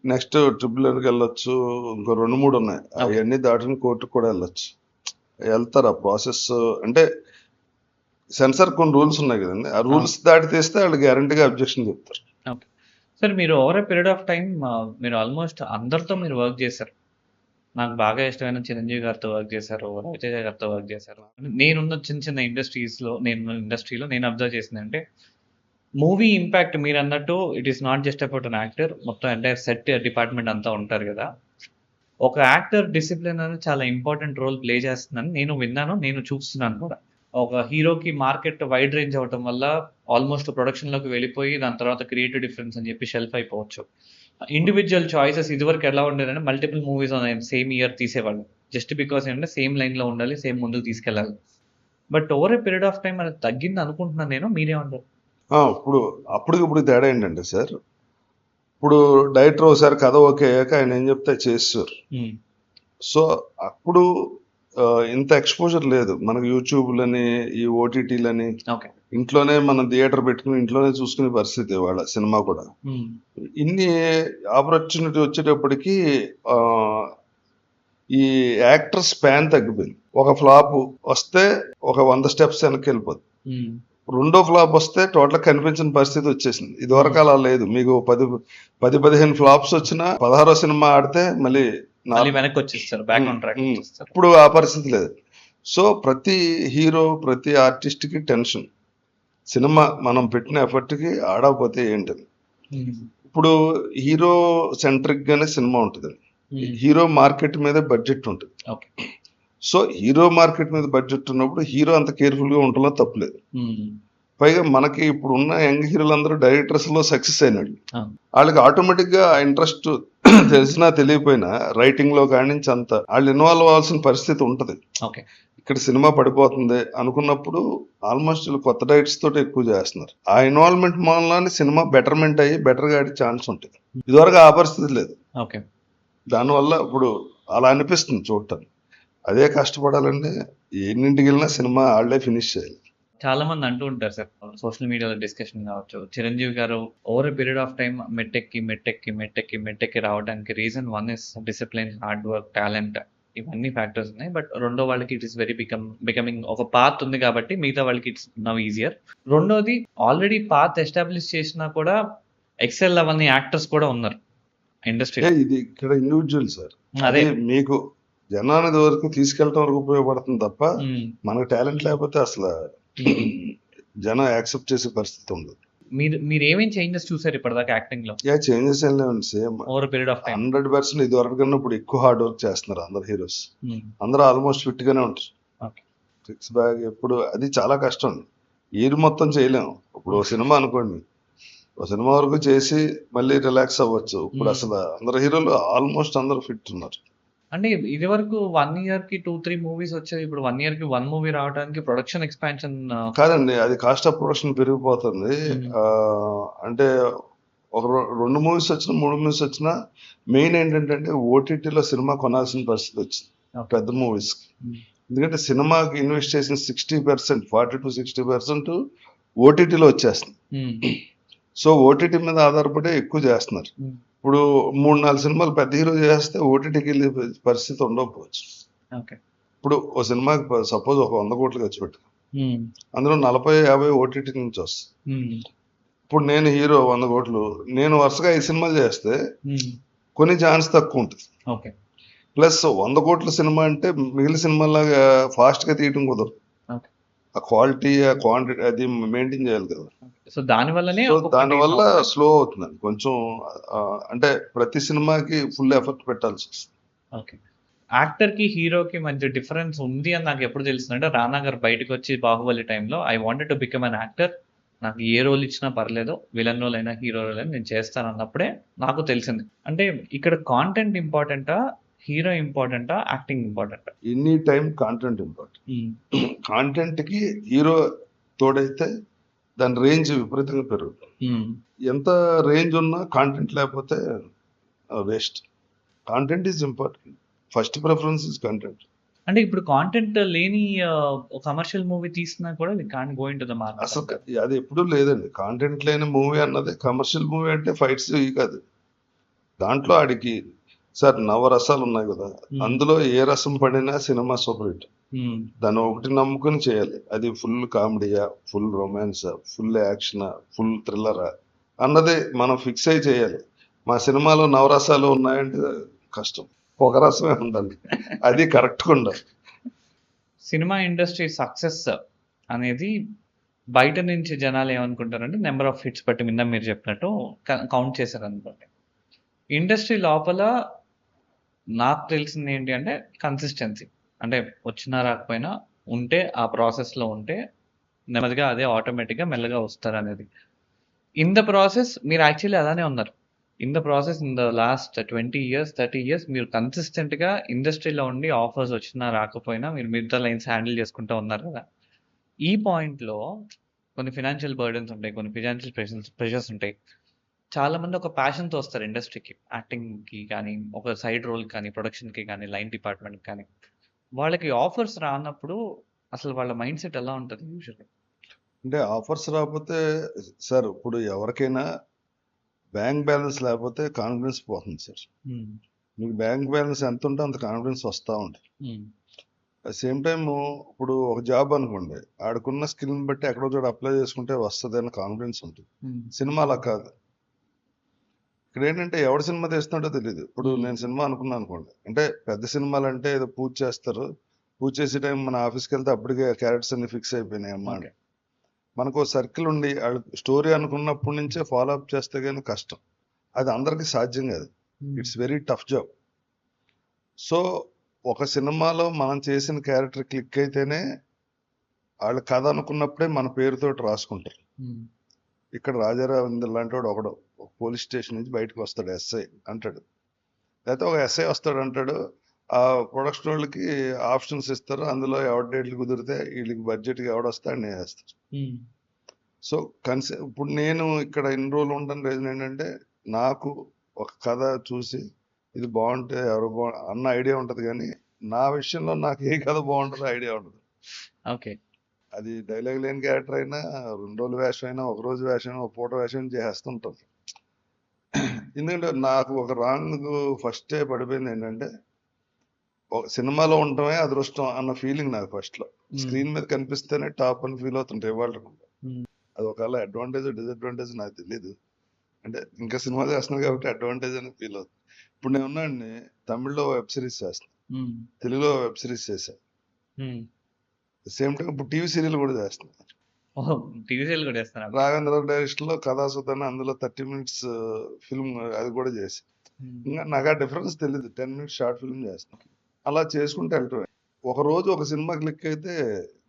నెక్స్ట్ ట్రిబ్యునల్కి వెళ్ళొచ్చు, ఇంకో 2-3 ఉన్నాయి, అవన్నీ దాటుకుని కోర్టుకు కూడా వెళ్ళొచ్చు. వెళ్తారు. ఆ ప్రాసెస్ అంటే సెన్సార్ కొన్ని రూల్స్ ఉన్నాయి కదండి, ఆ రూల్స్ దాటి తీస్తే వాళ్ళు గ్యారంటీగా అబ్జెక్షన్ చెప్తారు. ఓకే సార్, మీరు over a period of time మీరు ఆల్మోస్ట్ అందరితో మీరు వర్క్ చేశారు. నాకు బాగా ఇష్టమైన చిరంజీవి గారితో వర్క్ చేశారు, రవితేజ గారితో వర్క్ చేశారు. నేనున్న చిన్న చిన్న ఇండస్ట్రీలో నేను అబ్జర్వ్ చేసింది అంటే మూవీ ఇంపాక్ట్ మీరు అన్నట్టు it is not just about an actor, మొత్తం ఎంటైర్ సెట్ డిపార్ట్మెంట్ అంతా ఉంటారు కదా. ఒక యాక్టర్ డిసిప్లిన్ అనేది చాలా ఇంపార్టెంట్ రోల్ ప్లే చేస్తుందని నేను విన్నాను, నేను చూస్తున్నాను కూడా. ఒక హీరోకి మార్కెట్ వైడ్ రేంజ్ అవటం వల్ల ఆల్మోస్ట్ ప్రొడక్షన్లోకి వెళ్ళిపోయి దాని తర్వాత క్రియేటివ్ డిఫరెన్స్ అని చెప్పి షెల్ఫ్ అయిపోవచ్చు. ఇండివిజువల్ చాయిసెస్ ఇదివరకు ఎలా ఉండేదంటే మల్టిపుల్ మూవీస్ సేమ్ ఇయర్ తీసేవాళ్ళు, జస్ట్ బికాస్ ఏంటంటే సేమ్ లైన్లో ఉండాలి, సేమ్ ముందుకు తీసుకెళ్ళాలి. But over a period of time అది తగ్గింది అనుకుంటున్నాను నేను, మీరేమంటారు? ఇప్పుడు తేడా ఏంటంటే సార్, ఇప్పుడు డైరెక్టర్ ఒకసారి కథ ఓకే అయ్యాక ఆయన ఏం చెప్తే చేస్తారు. సో అప్పుడు ఇంత ఎక్స్పోజర్ లేదు మనకు, యూట్యూబ్లని ఈ ఓటీటీలని. ఓకే. ఇంట్లోనే మనం థియేటర్ పెట్టుకుని ఇంట్లోనే చూసుకునే పరిస్థితి వాళ్ళ సినిమా కూడా. ఇన్ని ఆపర్చునిటీ వచ్చేటప్పటికి ఈ యాక్టర్ స్పాన్ తగ్గిపోయింది. ఒక ఫ్లాప్ వస్తే ఒక 100 స్టెప్స్ వెనక్కి వెళ్ళిపోతుంది. రెండో ఫ్లాప్ వస్తే టోటల్ కనిపించిన పరిస్థితి వచ్చేసింది. ఇదివరకు అలా లేదు. మీకు 10-15 ఫ్లాప్స్ వచ్చినా 16వ సినిమా ఆడితే మళ్ళీ వెనక్కి వచ్చేస్తారు, బ్యాక్ ఆన్ ట్రాక్. ఇప్పుడు ఆ పరిస్థితి లేదు. సో ప్రతి హీరో, ప్రతి ఆర్టిస్ట్ కి టెన్షన్, సినిమా మనం పెట్టిన ఎఫర్ట్ కి ఆడకపోతే ఏంటని. ఇప్పుడు హీరో సెంట్రిక్ గానే సినిమా ఉంటుంది, హీరో మార్కెట్ మీద బడ్జెట్ ఉంటుంది. సో హీరో మార్కెట్ మీద బడ్జెట్ ఉన్నప్పుడు హీరో అంత కేర్ఫుల్ గా ఉంటుందో తప్పలేదు. పైగా మనకి ఇప్పుడు ఉన్న యంగ్ హీరోలందరూ డైరెక్టర్స్ లో సక్సెస్ అయినాడు, వాళ్ళకి ఆటోమేటిక్ గా ఇంట్రెస్ట్ తెలిసినా తెలియపోయినా రైటింగ్ లో కాడి నుంచి అంతా వాళ్ళు ఇన్వాల్వ్ అవ్వాల్సిన పరిస్థితి ఉంటది. ఇక్కడ సినిమా పడిపోతుంది అనుకున్నప్పుడు ఆల్మోస్ట్ కొత్త డైరెక్టర్స్ తోటి ఎక్కువ చేస్తున్నారు. ఆ ఇన్వాల్వ్మెంట్ మూలంలోనే సినిమా బెటర్మెంట్ అయ్యి బెటర్ గా ఆడే ఛాన్స్ ఉంటుంది. ఇదివరకు ఆ పరిస్థితి లేదు. దానివల్ల ఇప్పుడు అలా అనిపిస్తుంది చూడటానికి. అదే కష్టపడాలంటే ఎన్నింటికి వెళ్ళినా సినిమా వాళ్ళే ఫినిష్ చేయాలి. చాలా మంది అంటూ ఉంటారు సార్, సోషల్ మీడియాలో డిస్కషన్ కావచ్చు, చిరంజీవి గారు over a period of time మెట్టెక్కి రావడానికి reason 1 is discipline, hard work, talent, ఇవన్నీ ఫ్యాక్టర్స్ ఉన్నాయి. బట్ రెండో వాళ్ళకి ఇట్ ఈస్ బికమింగ్ ఒక పాత్ ఉంది కాబట్టి మిగతా వాళ్ళకి ఇట్స్ నవ్ ఈజియర్. రెండోది ఆల్రెడీ పాత్ ఎస్టాబ్లిష్ చేసినా కూడా ఎక్సెల్ అవ్వని యాక్టర్స్ కూడా ఉన్నారు ఇండస్ట్రీ. ఇది ఇక్కడ ఇండివిజువల్ సార్, అదే మీకు జనానికి వరకు తీసుకెళ్ళటం వరకు ఉపయోగపడుతుంది తప్ప మనకు టాలెంట్ లేకపోతే అసలు జనం యాక్సెప్ట్ చేసే పరిస్థితి ఉండదు. మీరు ఏమేం చేంజెస్ చూసారు ఇప్పటిదాకా యాక్టింగ్ లో? చేంజెస్ ఏం లేవండి, same over period of time 100%. ఇది వరకు కన్నా ఇప్పుడు ఎక్కువ హార్డ్ వర్క్ చేస్తున్నారు అందరు హీరోస్. అందరూ ఆల్మోస్ట్ ఫిట్ గానే ఉంటారు. 6 బ్యాగ్ ఎప్పుడు అది చాలా కష్టం, ఇయర్ మొత్తం చేయలేము. ఇప్పుడు సినిమా అనుకోండి, ఒక సినిమా వరకు చేసి మళ్ళీ రిలాక్స్ అవ్వచ్చు. ఇప్పుడు అసలు అందరు హీరోలు ఆల్మోస్ట్ అందరూ ఫిట్ ఉన్నారు. అంటే ఇది వరకు 1 year కి 2-3 మూవీస్ వచ్చాయి, ఇప్పుడు 1 year కి 1 మూవీ రావడానికి ప్రొడక్షన్ ఎక్స్పాన్షన్ కాదండి, అది కాస్ట్ ఆఫ్ ప్రొడక్షన్ పెరిగిపోతుంది. అంటే ఒక 2 మూవీస్ వచ్చినా 3 మూవీస్ వచ్చినా మెయిన్ ఏంటంటే ఓటీటీలో సినిమా కొనాల్సిన పరిస్థితి వచ్చింది పెద్ద మూవీస్. ఎందుకంటే సినిమాకి ఇన్వెస్ట్ చేసిన 60%, 40-60% ఓటీటీలో వచ్చేస్తుంది. సో ఓటీటీ మీద ఆధారపడి ఎక్కువ చేస్తున్నారు. ఇప్పుడు 3-4 సినిమాలు పెద్ద హీరో చేస్తే ఓటీటీకి వెళ్ళే పరిస్థితి ఉండకపోవచ్చు. ఇప్పుడు ఓ సినిమాకి సపోజ్ ఒక 100 కోట్లు ఖర్చు పెట్టు, అందులో 40-50 ఓటీటీ నుంచి వస్తాయి. ఇప్పుడు నేను హీరో 100 కోట్లు, నేను వరుసగా 5 సినిమాలు చేస్తే కొన్ని ఛాన్స్ తక్కువ ఉంటుంది. ప్లస్ 100 కోట్ల సినిమా అంటే మిగిలిన సినిమాలాగా ఫాస్ట్ గా తీయటం కుదరదు. ఆ క్వాలిటీ, ఆ క్వాంటిటీ అది మెయింటైన్ చేయాలి కదా. సో దానివల్ల స్లో అవుతుంది కొంచెం. అంటే ప్రతి సినిమాకి ఫుల్ ఎఫర్ట్ పెట్టాల్సి వస్తుంది. యాక్టర్ కి హీరోకి మధ్య డిఫరెన్స్ ఉంది అని నాకు ఎప్పుడు తెలిసిందంటే, రానా గారు బయటకు వచ్చి బాహుబలి టైంలో I wanted to become an actor, నాకు ఏ రోల్ ఇచ్చినా పర్లేదు, విలన్ రోల్ అయినా హీరో రోల్ అయినా నేను చేస్తాను అన్నప్పుడే నాకు తెలిసింది. అంటే ఇక్కడ కాంటెంట్ ఇంపార్టెంటా, హీరో ఇంపార్టెంటా, యాక్టింగ్ ఇంపార్టెంటా? Any time content important. Content కి హీరో తోడైతే దాని రేంజ్ విపరీతంగా పెరుగుతుంది. ఎంత రేంజ్ ఉన్నా కాంటెంట్ లేకపోతే waste. Content is important, first preference is content. అంటే ఇప్పుడు కాంటెంట్ లేని కమర్షియల్ మూవీ తీసినా కూడా we can't go into the market. అసలు అది ఎప్పుడూ లేదండి. కాంటెంట్ లేని మూవీ అన్నది కమర్షియల్ మూవీ అంటే ఫైట్స్ ఇవి కాదు. దాంట్లో ఆడికి సార్ నవరసాలు ఉన్నాయి కదా, అందులో ఏ రసం పడినా సినిమా సూపర్ హిట్. దాన్ని ఒకటి నమ్ముకుని చేయాలి. అది ఫుల్ కామెడీయా, ఫుల్ రొమాన్సా, ఫుల్ యాక్షనా, ఫుల్ థ్రిల్లరా అన్నది మనం ఫిక్స్ అయి చేయాలి. మా సినిమాలో నవరసాలు ఉన్నాయంటే కష్టం, ఒక రసమే ఉండాలి, అది కరెక్ట్గా ఉండాలి. సినిమా ఇండస్ట్రీ సక్సెస్ అనేది బయట నుంచి జనాలు ఏమనుకుంటారంటే నెంబర్ ఆఫ్ హిట్స్ బట్టి నిన్న మీరు చెప్పినట్టు కౌంట్ చేశారు అనుకోండి. ఇండస్ట్రీ లోపల నాకు తెలిసింది ఏంటి అంటే కన్సిస్టెన్సీ, అంటే వచ్చినా రాకపోయినా ఉంటే ఆ ప్రాసెస్లో ఉంటే నెమ్మదిగా అదే ఆటోమేటిక్గా మెల్లగా వస్తారు అనేది. ఇన్ ద ప్రాసెస్ మీరు యాక్చువల్లీ అలానే ఉన్నారు. In the process in the last 20 years 30 years మీరు కన్సిస్టెంట్గా ఇండస్ట్రీలో ఉండి ఆఫర్స్ వచ్చినా రాకపోయినా మీరు మిగతా లైన్స్ హ్యాండిల్ చేసుకుంటూ ఉన్నారు కదా. ఈ పాయింట్లో కొన్ని ఫినాన్షియల్ బర్డెన్స్ ఉంటాయి, కొన్ని ఫినాన్షియల్ ప్రెషర్స్ ఉంటాయి. చాలా మంది ఒక ప్యాషన్తో వస్తారు ఇండస్ట్రీకి, యాక్టింగ్కి కానీ, ఒక సైడ్ రోల్కి కానీ, ప్రొడక్షన్కి కానీ, లైన్ డిపార్ట్మెంట్కి కానీ. వాళ్ళకి ఆఫర్స్ రానప్పుడు అసలు వాళ్ళ మైండ్ సెట్ ఎలా ఉంటుంది యూజువల్లీ? అంటే ఆఫర్స్ రాకపోతే సార్, ఇప్పుడు ఎవరికైనా బ్యాంక్ బ్యాలెన్స్ లేకపోతే కాన్ఫిడెన్స్ పోతుంది సార్. మీకు బ్యాంక్ బ్యాలెన్స్ ఎంత ఉంటే అంత కాన్ఫిడెన్స్ వస్తూ ఉంటుంది. సేమ్ టైం ఇప్పుడు ఒక జాబ్ అనుకోండి, ఆడుకున్న స్కిల్ని బట్టి ఎక్కడో చోట అప్లై చేసుకుంటే వస్తుంది అన్న కాన్ఫిడెన్స్ ఉంటుంది. సినిమా అలా కాదు. ఇక్కడ ఏంటంటే ఎవడు సినిమా తీస్తున్నాడో తెలియదు. ఇప్పుడు నేను సినిమా అనుకున్నాను అనుకోండి, అంటే పెద్ద సినిమాలు అంటే ఏదో పూజ చేస్తారు, పూజ చేసే టైం మన ఆఫీస్కి వెళ్తే అప్పటికే క్యారెక్టర్స్ అన్ని ఫిక్స్ అయిపోయినాయి అన్నమాట. మనకు సర్కిల్ ఉండి స్టోరీ అనుకున్నప్పటి నుంచే ఫాలో అప్ చేస్తే కానీ కష్టం. అది అందరికీ సాధ్యం కాదు. It's very tough job. So ఒక సినిమాలో మనం చేసిన క్యారెక్టర్ క్లిక్ అయితేనే వాళ్ళు కథ అనుకున్నప్పుడే మన పేరుతోటి రాసుకుంటారు. ఇక్కడ రాజారావు లాంటి వాడు ఒకడు ఒక పోలీస్ స్టేషన్ నుంచి బయటకు వస్తాడు, ఎస్ఐ అంటాడు, లేకపోతే ఒక ఎస్ఐ వస్తాడు అంటాడు. ఆ ప్రొడక్షన్ వాళ్ళకి ఆప్షన్స్ ఇస్తారు, అందులో ఎవరి డేట్లు కుదిరితే వీళ్ళకి బడ్జెట్కి ఎవడొస్తాడు నేను వేస్తాను. సో ఇప్పుడు నేను ఇక్కడ ఇన్ని రోజులు ఉండడం రీజన్ ఏంటంటే, నాకు ఒక కథ చూసి ఇది బాగుంటే ఎవరు అన్న ఐడియా ఉంటుంది, కానీ నా విషయంలో నాకు ఏ కథ బాగుంటుందో ఐడియా ఉంటుంది. ఓకే, అది డైలాగ్ లేని క్యారెక్టర్ అయినా, 2 రోజుల వేషం అయినా, ఒక రోజు వేషం అయినా, ఒక పూట వేషం చేస్తుంటాను. ఎందుకంటే నాకు ఒక రాంగ్ ఫస్టే పడిపోయింది ఏంటంటే, ఒక సినిమాలో ఉండటమే అదృష్టం అన్న ఫీలింగ్ నాకు ఫస్ట్ లో. స్క్రీన్ మీద కనిపిస్తేనే టాప్ అని ఫీల్ అవుతుంటాయి వాళ్ళు. అది ఒకవేళ అడ్వాంటేజ్ డిసడ్వాంటేజ్ నాకు తెలియదు. అంటే ఇంకా సినిమా చేస్తున్నాను కాబట్టి అడ్వాంటేజ్ అని ఫీల్ అవుతుంది. ఇప్పుడు నేను ఉన్నాడిని తమిళ్లో వెబ్ సిరీస్ చేస్తాను, తెలుగులో వెబ్ సిరీస్ చేశాను, సేమ్ టైం ఇప్పుడు టీవీ సీరియల్ కూడా చేస్తున్నాను. టీవీ సీరియల్ కూడా చేస్తాను. రాఘవేంద్ర డైరెక్షన్ లో కథాసుతాను, అందులో 30 minutes ఫిల్మ్ అది కూడా చేసి. ఇంకా నాకు ఆ డిఫరెన్స్ తెలియదు. 10 minutes షార్ట్ ఫిల్మ్ చేస్తాను. అలా చేసుకుంటే వెళ్ళటమే. ఒక రోజు ఒక సినిమా క్లిక్ అయితే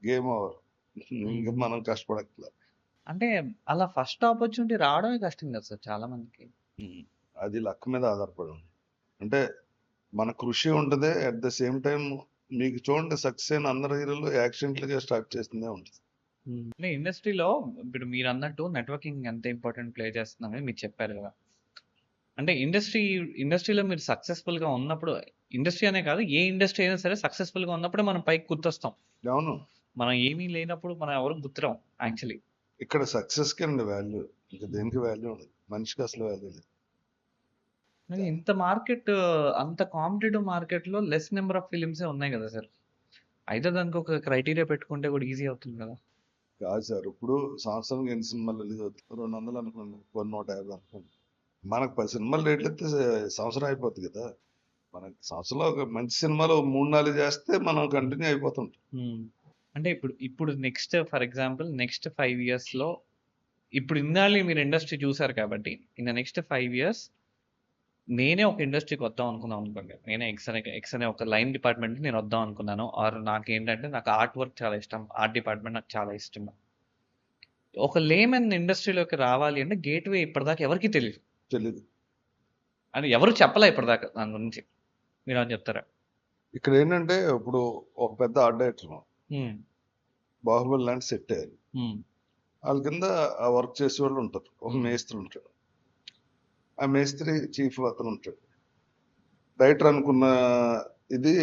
గేమ్ ఓవర్, ఇంకా మనం కష్టపడట్లేదు. అంటే అలా ఫస్ట్ ఆపర్చునిటీ రావడమే కష్టం కదా సార్ చాలా మందికి. అది లక్ మీద ఆధారపడి ఉంది. అంటే మన కృషి ఉంటుంది. అట్ ద సేమ్ టైం మీకు చూడండి, సక్సెస్ అయిన అందరు హీరోలు యాక్సిడెంట్లుగా స్టార్ట్ చేస్తుందే ఉంటుంది. అంటే ఇండస్ట్రీలో ఇప్పుడు మీరు అన్నట్టు నెట్వర్కింగ్ ఎంత ఇంపార్టెంట్ ప్లే చేస్తుందని మీరు చెప్పారు కదా. అంటే ఇండస్ట్రీలో మీరు సక్సెస్ఫుల్ గా ఉన్నప్పుడు, ఇండస్ట్రీ అనే కాదు ఏ ఇండస్ట్రీ అయినా సరే సక్సెస్ఫుల్ గా ఉన్నప్పుడు మనం పైకి గుర్తొస్తాం. అవును, మనం ఏమీ లేనప్పుడు మనం ఎవరు గుర్తురాం యాక్చువల్లీ. ఇక్కడ సక్సెస్ కి అండి వాల్యూ, ఇంకా దేనికి వాల్యూ ఉండదు. మనిషికి అసలు వాల్యూ లేదు. ఇంత మార్కెట్, అంత కాంపిటేటివ్ మార్కెట్ లో లెస్ నెంబర్ ఆఫ్ ఫిలిమ్సే ఉన్నాయి కదా సార్. అయితే దానికి ఒక క్రైటీరియా పెట్టుకుంటే కూడా ఈజీ అవుతుంది కదా. కాదు సార్, ఇప్పుడు సంవత్సరానికి ఎన్ని సినిమాలు రిలీజ్ అవుతుంది? 200 అనుకోండి, 150 అనుకోండి. మనకు 10 సినిమాలు రేట్లు ఎత్తే సంవత్సరం అయిపోతుంది కదా. మనకి సంవత్సరంలో ఒక మంచి సినిమాలు 3-4 చేస్తే మనం కంటిన్యూ అయిపోతుంటాం. అంటే ఇప్పుడు next for example next 5 years లో, ఇప్పుడు ఇన్నాళ్ళు మీరు ఇండస్ట్రీ చూసారు కాబట్టి నెక్స్ట్ 5 years నేనే ఒక ఇండస్ట్రీకి వద్దాం అనుకున్నాను అనుకోండి. నేనే ఎక్స్ అనే ఒక లైన్ డిపార్ట్మెంట్ నేను వద్దాం అనుకున్నాను. ఆర్ నాకేంటంటే నాకు ఆర్ట్ వర్క్ చాలా ఇష్టం, ఆర్ట్ డిపార్ట్మెంట్ నాకు చాలా ఇష్టం. ఒక లేమన్ ఇండస్ట్రీలోకి రావాలి అంటే గేట్వే ఇప్పటిదాకా ఎవరికి తెలియదు, అని ఎవరు చెప్పలే ఇప్పటిదాకా దాని గురించి. మీరు అని చెప్తారా? ఇక్కడ ఏంటంటే, ఇప్పుడు ఒక పెద్ద ఆర్ట్ డైరెక్టర్ బాహుబలి లాంటి సెట్ అయ్యారు, వాళ్ళ కింద ఆ వర్క్ చేసే వాళ్ళు ఉంటారు. ఒక మేస్త్రి ఉంటాడు, ఆ మేస్త్రి చీఫ్ అతను ఉంటాడు. డైరెక్టర్ అనుకున్న ఇది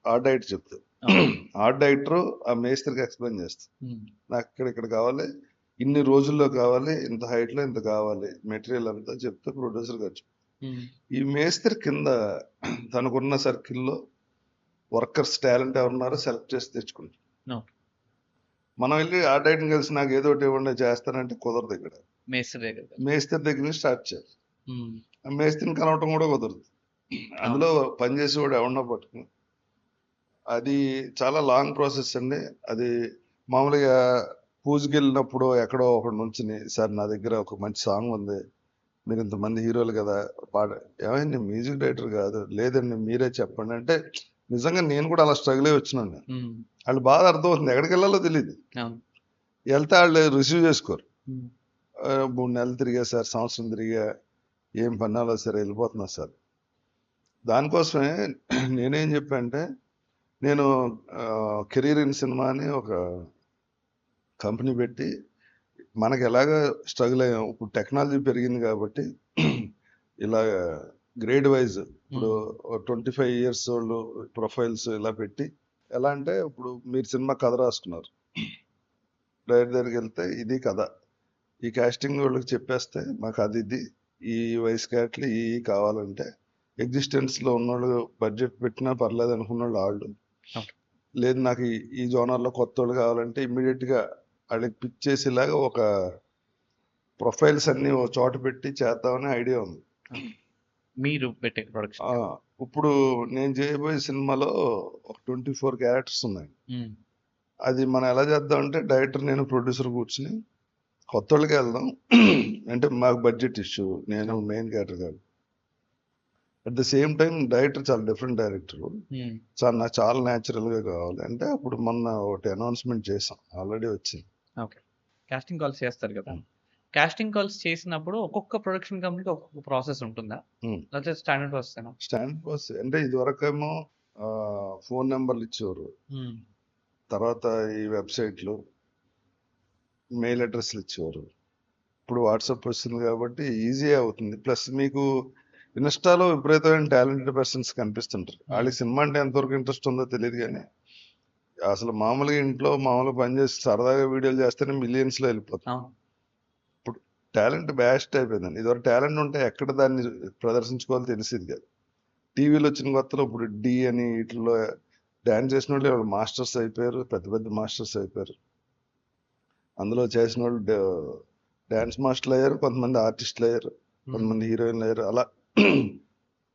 ఆర్ట్ డైరెక్టర్ చెప్తాడు. ఆర్ట్ డైరెక్టర్ ఆ మేస్త్రికి ఎక్స్ప్లెయిన్ చేస్తాడు, నాకు ఇక్కడ కావాలి, ఇన్ని రోజుల్లో కావాలి, ఇంత హైట్ లో ఇంత కావాలి, మెటీరియల్ అంతా చెప్తే ప్రొడ్యూసర్ ఖర్చు. ఈ మేస్త్రి కింద తనకున్న సర్కిల్లో వర్కర్స్ టాలెంట్ ఎవరున్నారో సెలెక్ట్ చేసి తెచ్చుకుంటాం. No. మనం వెళ్ళి ఆ డైట్ని కలిసి నాకు ఏదో ఒకటి ఇవ్వండి చేస్తానంటే కుదరదు. ఇక్కడ మేస్త్రి దగ్గర. మేస్త్రి దగ్గర నుంచి స్టార్ట్ చేయాలి. ఆ మేస్త్రిని కలవటం కూడా కుదరదు. అందులో పనిచేసేవాడు ఎవరన్నా పట్టుకుని, అది చాలా లాంగ్ ప్రాసెస్ అండి. అది మామూలుగా పూజకి వెళ్ళినప్పుడు ఎక్కడో ఒకటి నుంచుని, సార్ నా దగ్గర ఒక మంచి సాంగ్ ఉంది, మీరు ఇంతమంది హీరోలు కదా పాడ, ఏమైంది మ్యూజిక్ డైరెక్టర్ కాదు, లేదండి మీరే చెప్పండి అంటే, నిజంగా నేను కూడా అలా స్ట్రగుల్ అయ్యి వచ్చినాను. వాళ్ళు బాధ అర్థమవుతుంది, ఎక్కడికి వెళ్ళాలో తెలియదు. వెళ్తే వాళ్ళు రిసీవ్ చేసుకోరు. 3 నెలలు తిరిగా సార్, సంవత్సరం తిరిగా, ఏం పన్నాలో సరే వెళ్ళిపోతున్నా సార్. దానికోసమే నేనేం చెప్పా అంటే, నేను కెరీర్ ఇన్ సినిమా అని ఒక కంపెనీ పెట్టి, మనకి ఎలాగ స్ట్రగుల్ అయ్యాం, ఇప్పుడు టెక్నాలజీ పెరిగింది కాబట్టి ఇలా గ్రేడ్ వైజ్ ఇప్పుడు 25 years వాళ్ళు ప్రొఫైల్స్ ఇలా పెట్టి, ఎలా అంటే ఇప్పుడు మీరు సినిమా కథ రాసుకున్నారు, డైరెక్టర్ దగ్గరికి వెళ్తే ఇది కథ, ఈ కాస్టింగ్ వాళ్ళకి చెప్పేస్తే మాకు అది ఇది ఈ వయసు క్యాట్లు ఈ కావాలంటే, ఎగ్జిస్టెన్స్లో ఉన్నోళ్ళు బడ్జెట్ పెట్టినా పర్లేదు అనుకున్న వాళ్ళు లేదు నాకు ఈ జోనర్లో కొత్త వాళ్ళు కావాలంటే ఇమ్మీడియట్గా వాళ్ళకి పిక్ చేసేలాగా ఒక ప్రొఫైల్స్ అన్ని ఒక చోట పెట్టి చేద్దామని ఐడియా ఉంది. మీరు పెట్టే ప్రొడక్షన్ ఇప్పుడు నేను చేయబోయే సినిమాలో ఒక 24 క్యారెక్టర్స్ ఉన్నాయి. అది మనం ఎలా చేద్దాం అంటే, డైరెక్టర్ నేను ప్రొడ్యూసర్ కూర్చుని కొత్త వాళ్ళకి వెళ్దాం అంటే మాకు బడ్జెట్ ఇష్యూ, నేను మెయిన్ క్యారెక్టర్ కాదు. At the same time director చాలా డిఫరెంట్ డైరెక్టర్, నాకు చాలా న్యాచురల్గా కావాలి అంటే, అప్పుడు మొన్న ఒకటి అనౌన్స్మెంట్ చేసాం, ఆల్రెడీ వచ్చింది. ఓకే, కాస్టింగ్ కాల్స్ చేస్తారు కదా, కాస్టింగ్ కాల్స్ చేసినప్పుడు ఒక్కొక్క ప్రొడక్షన్ కంపెనీకి ఒక్కొక్క ప్రాసెస్ ఉంటుందా, లేకపోతే స్టాండర్డ్ ప్రాసెస్? స్టాండర్డ్ ప్రాసెస్ అంటే ఇదివరకేమో ఫోన్ నెంబర్లు ఇచ్చేవారు, తర్వాత ఈ వెబ్సైట్లు మెయిల్ అడ్రస్లు ఇచ్చేవారు. ఇప్పుడు వాట్సాప్ వస్తుంది కాబట్టి ఈజీ అవుతుంది. ప్లస్ మీకు ఇన్స్టాలో విపరీతమైన టాలెంటెడ్ పర్సన్స్ కనిపిస్తుంటారు. వాళ్ళకి సినిమా అంటే ఎంతవరకు ఇంట్రెస్ట్ ఉందో తెలియదు, కానీ అసలు మామూలుగా ఇంట్లో మామూలుగా పనిచేసి సరదాగా వీడియోలు చేస్తేనే మిలియన్స్లో వెళ్ళిపోతాం. ఇప్పుడు టాలెంట్ బ్యాస్ట్ అయిపోయిందండి. ఇదివరకు టాలెంట్ ఉంటే ఎక్కడ దాన్ని ప్రదర్శించుకోవాలో తెలిసేది కాదు. టీవీలో వచ్చిన కొత్తలో ఇప్పుడు డి అని వీటిలో డ్యాన్స్ చేసిన వాళ్ళు మాస్టర్స్ అయిపోయారు, పెద్ద పెద్ద మాస్టర్స్ అయిపోయారు. అందులో చేసిన వాళ్ళు డ్యాన్స్ మాస్టర్లు అయ్యారు, కొంతమంది ఆర్టిస్టులు అయ్యారు, కొంతమంది హీరోయిన్లు అయ్యారు. అలా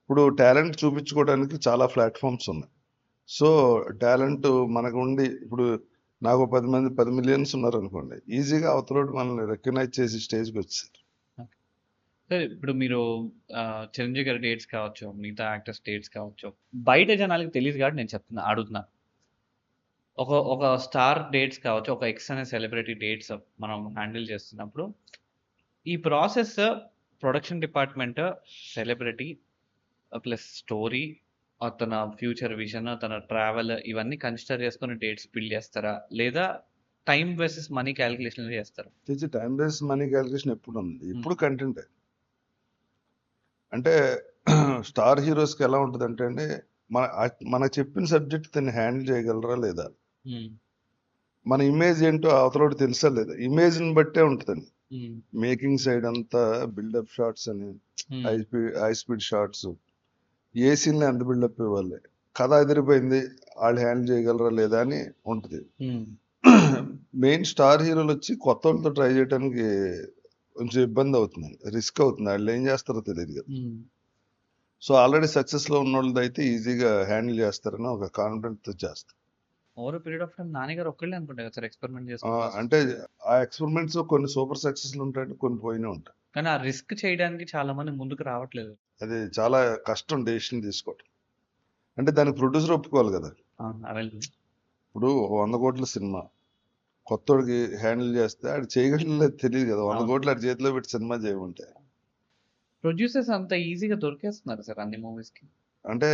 ఇప్పుడు టాలెంట్ చూపించుకోవడానికి చాలా ప్లాట్ఫామ్స్ ఉన్నాయి. సో టాలెంట్ మనకు ఉండి, ఇప్పుడు నాకు 10 millions ఉన్నారు అనుకోండి, ఈజీగా అవతలోటి మనల్ని రికగ్నైజ్ చేసి స్టేజ్కి వచ్చారు. సరే, ఇప్పుడు మీరు చిరంజీవి గారి డేట్స్ కావచ్చు, మిగతా యాక్టర్స్ డేట్స్ కావచ్చు, బయట జనాలకి తెలియదు కాబట్టి నేను అడుగుతున్నా, ఒక స్టార్ డేట్స్ కావచ్చు, ఒక ఎక్స్ అనే సెలబ్రిటీ డేట్స్ మనం హ్యాండిల్ చేస్తున్నప్పుడు, ఈ process production department, celebrity plus story, తన ఫ్యూచర్ విజన్, తన ట్రావెల్, ఇవన్నీ కన్సిడర్ చేసుకుని డేట్స్ బిల్డ్ చేస్తారా, లేదా టైం వర్సెస్ మనీ క్యాలిక్యులేషన్ చేస్తారా? టైం వర్సెస్ మనీ క్యాలిక్యులేషన్ ఎప్పుడు ఉంది, ఇప్పుడు కంటెంట్ అంటే స్టార్ హీరోస్కి ఎలా ఉంటుంది అంటే అండి, మన చెప్పిన సబ్జెక్ట్ తను హ్యాండిల్ చేయగలరా లేదా, మన ఇమేజ్ ఏంటో అవతలోటి తెలుసా లేదా, ఇమేజ్ని బట్టే ఉంటుందండి. మేకింగ్ సైడ్ అంతా బిల్డప్ షాట్స్ అని, హై స్పీడ్ షాట్స్, ఏ సీన్లో ఎంత బిల్డప్ ఇవ్వాలి, కథ ఎదిరిపోయింది వాళ్ళు హ్యాండిల్ చేయగలరా లేదా అని ఉంటుంది. మెయిన్ స్టార్ హీరోలు వచ్చి కొత్త వాళ్ళతో ట్రై చేయడానికి కొంచెం ఇబ్బంది అవుతుంది, రిస్క్ అవుతుంది, వాళ్ళు ఏం చేస్తారో తెలియదు కదా. సో ఆల్రెడీ సక్సెస్లో ఉన్న వాళ్ళది అయితే ఈజీగా హ్యాండిల్ చేస్తారని ఒక కాన్ఫిడెంట్తో చేస్తారు. ఓవర్ పీరియడ్ ఆఫ్ టైం నాన్నగారు ఒక్కళ్ళే అనుకుంటా కదా సార్ ఎక్స్పెరిమెంట్ చేస్తారు. అంటే ఆ ఎక్స్పెరిమెంట్స్ కొన్ని సూపర్ సక్సెస్లు ఉంటాయి, కొన్ని పోయినా ఉంటాయి. కానీ ఆ రిస్క్ చేయడానికి చాలా మంది ముందుకు రావట్లేదు. అది చాలా కష్టం డెసిషన్ తీసుకోవడం. అంటే దానికి ప్రొడ్యూసర్ ఒప్పుకోవాలి కదా. ఇప్పుడు 100 కోట్ల సినిమా కొత్తోడికి హ్యాండిల్ చేస్తే ఆడు చేయగలలేదు తెలియదు కదా. 100 కోట్లు ఆడి చేతిలో పెట్టి సినిమా చేయమంటే ప్రొడ్యూసర్స్ అంత ఈజీగా దొరికేస్తున్నారు సార్ అన్ని మూవీస్ కి. అంటే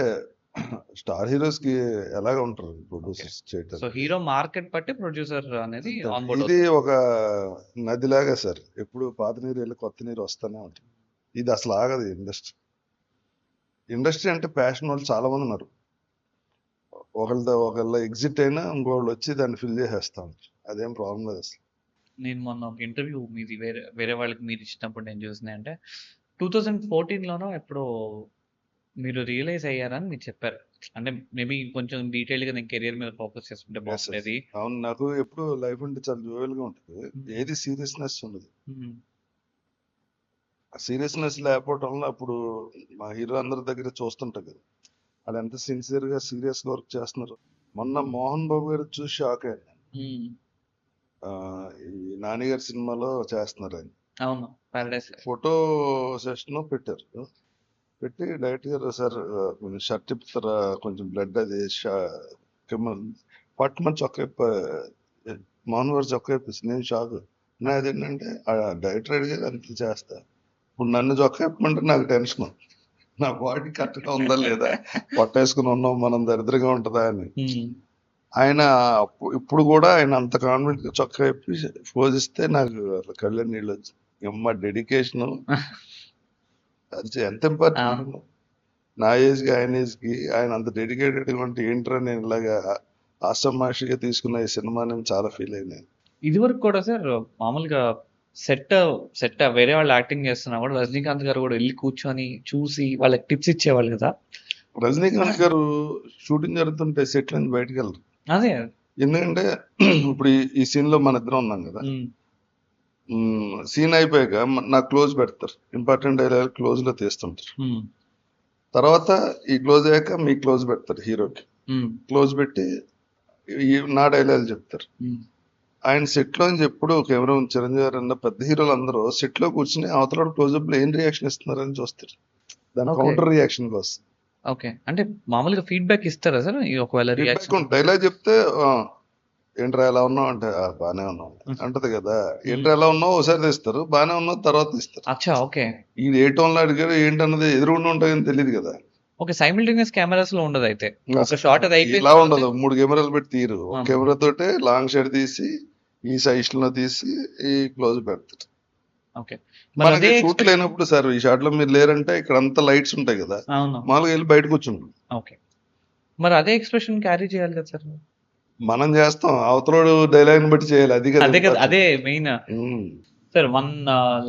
స్టార్ హీరోస్ కి ఎలాగ ఉంటారు ప్రొడ్యూసర్స్ చేయటం. సో హీరో మార్కెట్ బట్టి ప్రొడ్యూసర్ అనేది ఇది ఒక నదిలాగా సార్, ఎప్పుడు పాత నీరు వెళ్ళి కొత్త నీరు వస్తూనే ఉంటుంది. ఇది అసలు ఆగదు ఇండస్ట్రీ అంటే ప్యాషన్ వాళ్ళు చాలా మంది ఉన్నారు. ఒకళ్ళ ఎగ్జిట్ అయినా ఇంకోళ్ళు వచ్చి దాన్ని ఫిల్ చేసేస్తా ఉంటారు. అదేం ప్రాబ్లం లేదు అసలు. నేను మొన్న ఒక ఇంటర్వ్యూ మీది వేరే వాళ్ళకి మీరు ఇచ్చినప్పుడు నేను చూసిన అంటే, 2014లోనో ఎప్పుడో మీరు రియలైజ్ అయ్యారని మీరు చెప్పారు. అంటే మేబీ కొంచెం డీటెయిల్‌గా నేను కెరియర్ మీద ఫోకస్ చేసుకుంటే Yes, yes. బాగుండేది. అవును, నాకు ఎప్పుడు లైఫ్ అంటే చాలా జోవెల్ గా ఉంటుంది. Hmm. ఏది సీరియస్నెస్ ఉండదు. హ్మ్. ఆ సీరియస్నెస్ లేకపోవటం వల్ల అప్పుడు మా హీరో అందరి దగ్గర చూస్తుంటా కదా, వాళ్ళు ఎంత సిన్సియర్ గా సీరియస్ గా వర్క్ చేస్తున్నారు. మొన్న మోహన్ బాబు గారు చూసి షాక్ అయ్యాను. హ్మ్. ఈ నానిగారి సినిమాలో చేస్తున్నారు ఆయన. అవును. పారడైస్. ఫోటో సెషన్ పెట్టారు. పెట్టి డైరెక్ట్ గా సార్ కొంచెం షర్ట్ ఇప్పుతారా, కొంచెం బ్లడ్ అది పట్టుమని చొక్క మోహన్ గారు చొక్క ఇప్పేసి నేను షాక్. అదేంటంటే ఆ డైరెక్టర్ అడిగారు అంత చేస్తా. ఇప్పుడు నన్ను చొక్క ఇప్పమంటే నాకు టెన్షన్, నా బాడీ కరెక్ట్ గా ఉందా లేదా, పొట్టేసుకుని ఉన్నాం మనం దరిద్రంగా ఉంటుందా అని. హ్మ్. ఆయన ఇప్పుడు కూడా ఆయన అంత కాన్ఫిడెంట్ గా చొక్కా ఇప్పి పోజిస్తే నాకు అసలు కళ్ళ నీళ్ళు వచ్చి అమ్మ డెడికేషన్ అది ఎంత ఇంపార్టెంట్. నా ఏజ్ కి ఆయన ఏజ్ కి ఆయన అంత డెడికేటెడ్ గా ఉంటే ఏంట్రా నేను ఇలాగా ఆషామాషిగా తీసుకున్న ఈ సినిమా నేను చాలా ఫీల్ అయినా. ఇదివరకు కూడా సార్ మామూలుగా సెట్ సెట్ వేరే వాళ్ళు యాక్టింగ్ చేస్తున్నా కూడా రజనీకాంత్ గారు కూడా వెళ్ళి కూర్చొని చూసి వాళ్ళకి టిప్స్ ఇచ్చేవాళ్ళు కదా. రజనీకాంత్ గారు షూటింగ్ జరుగుతుంటే సెట్ నుంచి బయటకు వెళ్ళరు. అదే. ఎందుకంటే ఇప్పుడు ఈ సీన్ లో మన ఇద్దరం ఉన్నాం కదా, హ్మ్. సీన్ అయిపోయాక నాకు క్లోజ్ పెడతారు, ఇంపార్టెంట్ డైలాగ్ క్లోజ్ లో తీస్తుంటారు. హ్మ్. తర్వాత ఈ క్లోజ్ అయ్యాక మీ క్లోజ్ పెడతారు, హీరోకి హ్మ్. క్లోజ్ పెట్టి నా డైలాగ్ చెప్తారు. హ్మ్. ఆయన సెట్ లో నుంచి ఎప్పుడు కెమెరా చిరంజీవి గారు అన్న పెద్ద హీరోలు అందరూ సెట్ లో కూర్చుని అవతల క్లోజ్అప్ లో ఏం రియాక్షన్ ఇస్తున్నారని చూస్తారు, దాని Okay. కౌంటర్ రియాక్షన్ కోసం. ఓకే. అంటే మామూలుగా ఫీడ్‌బ్యాక్ ఇస్తారా సార్? ఒకవేళ రియాక్షన్ డైలాగ్ చెప్తే ఏంట్రా ఎలా ఉన్నావు అంటే బానే ఉన్నావు అంటది కదా, ఏంట్రా ఎలా ఉన్నావు ఒకసారి తీస్తారు, బానే ఉన్నావు తర్వాత తీస్తారు. అచ్చా. ఓకే. ఈ ఏ టోన్ లో అడిగారు ఏంటన్నది ఎదురుగుండా ఉంటాయని తెలియదు కదా. ఓకే. సైమల్టేనియస్ కెమెరాస్ లో ఉండదు అయితే. ఒక షాట్ అది అయిపోయిన ఇలా తర్వాత ఉండదు, 3 కెమెరాలు పెట్టి తీరు, ఒక అవును. కెమెరా తోటే లాంగ్ షాట్ తీసి ఈ సైజ్ లో తీసి ఈ క్లోజ్ పెడతారు. ఓకే. మరి మనకి అదే షూట్ ఎక్స్‌పెక్ట్ లేనప్పుడు సార్ ఈ షాట్ లో మీరు లేరంటే ఇక్కడ అంతా లైట్స్ ఉంటాయి కదా, అవును. మామూలుగా వెళ్ళి బయట కూర్చుంటాం. ఓకే. మరి అదే ఎక్స్‌ప్రెషన్ క్యారీ చేయాలి కదా సార్? మనం చేస్తాం, అవతలోడు డైలాగ్ ని బట్టి చేయాలి, అది కదా అదే కదా. important. అదే main. Sir one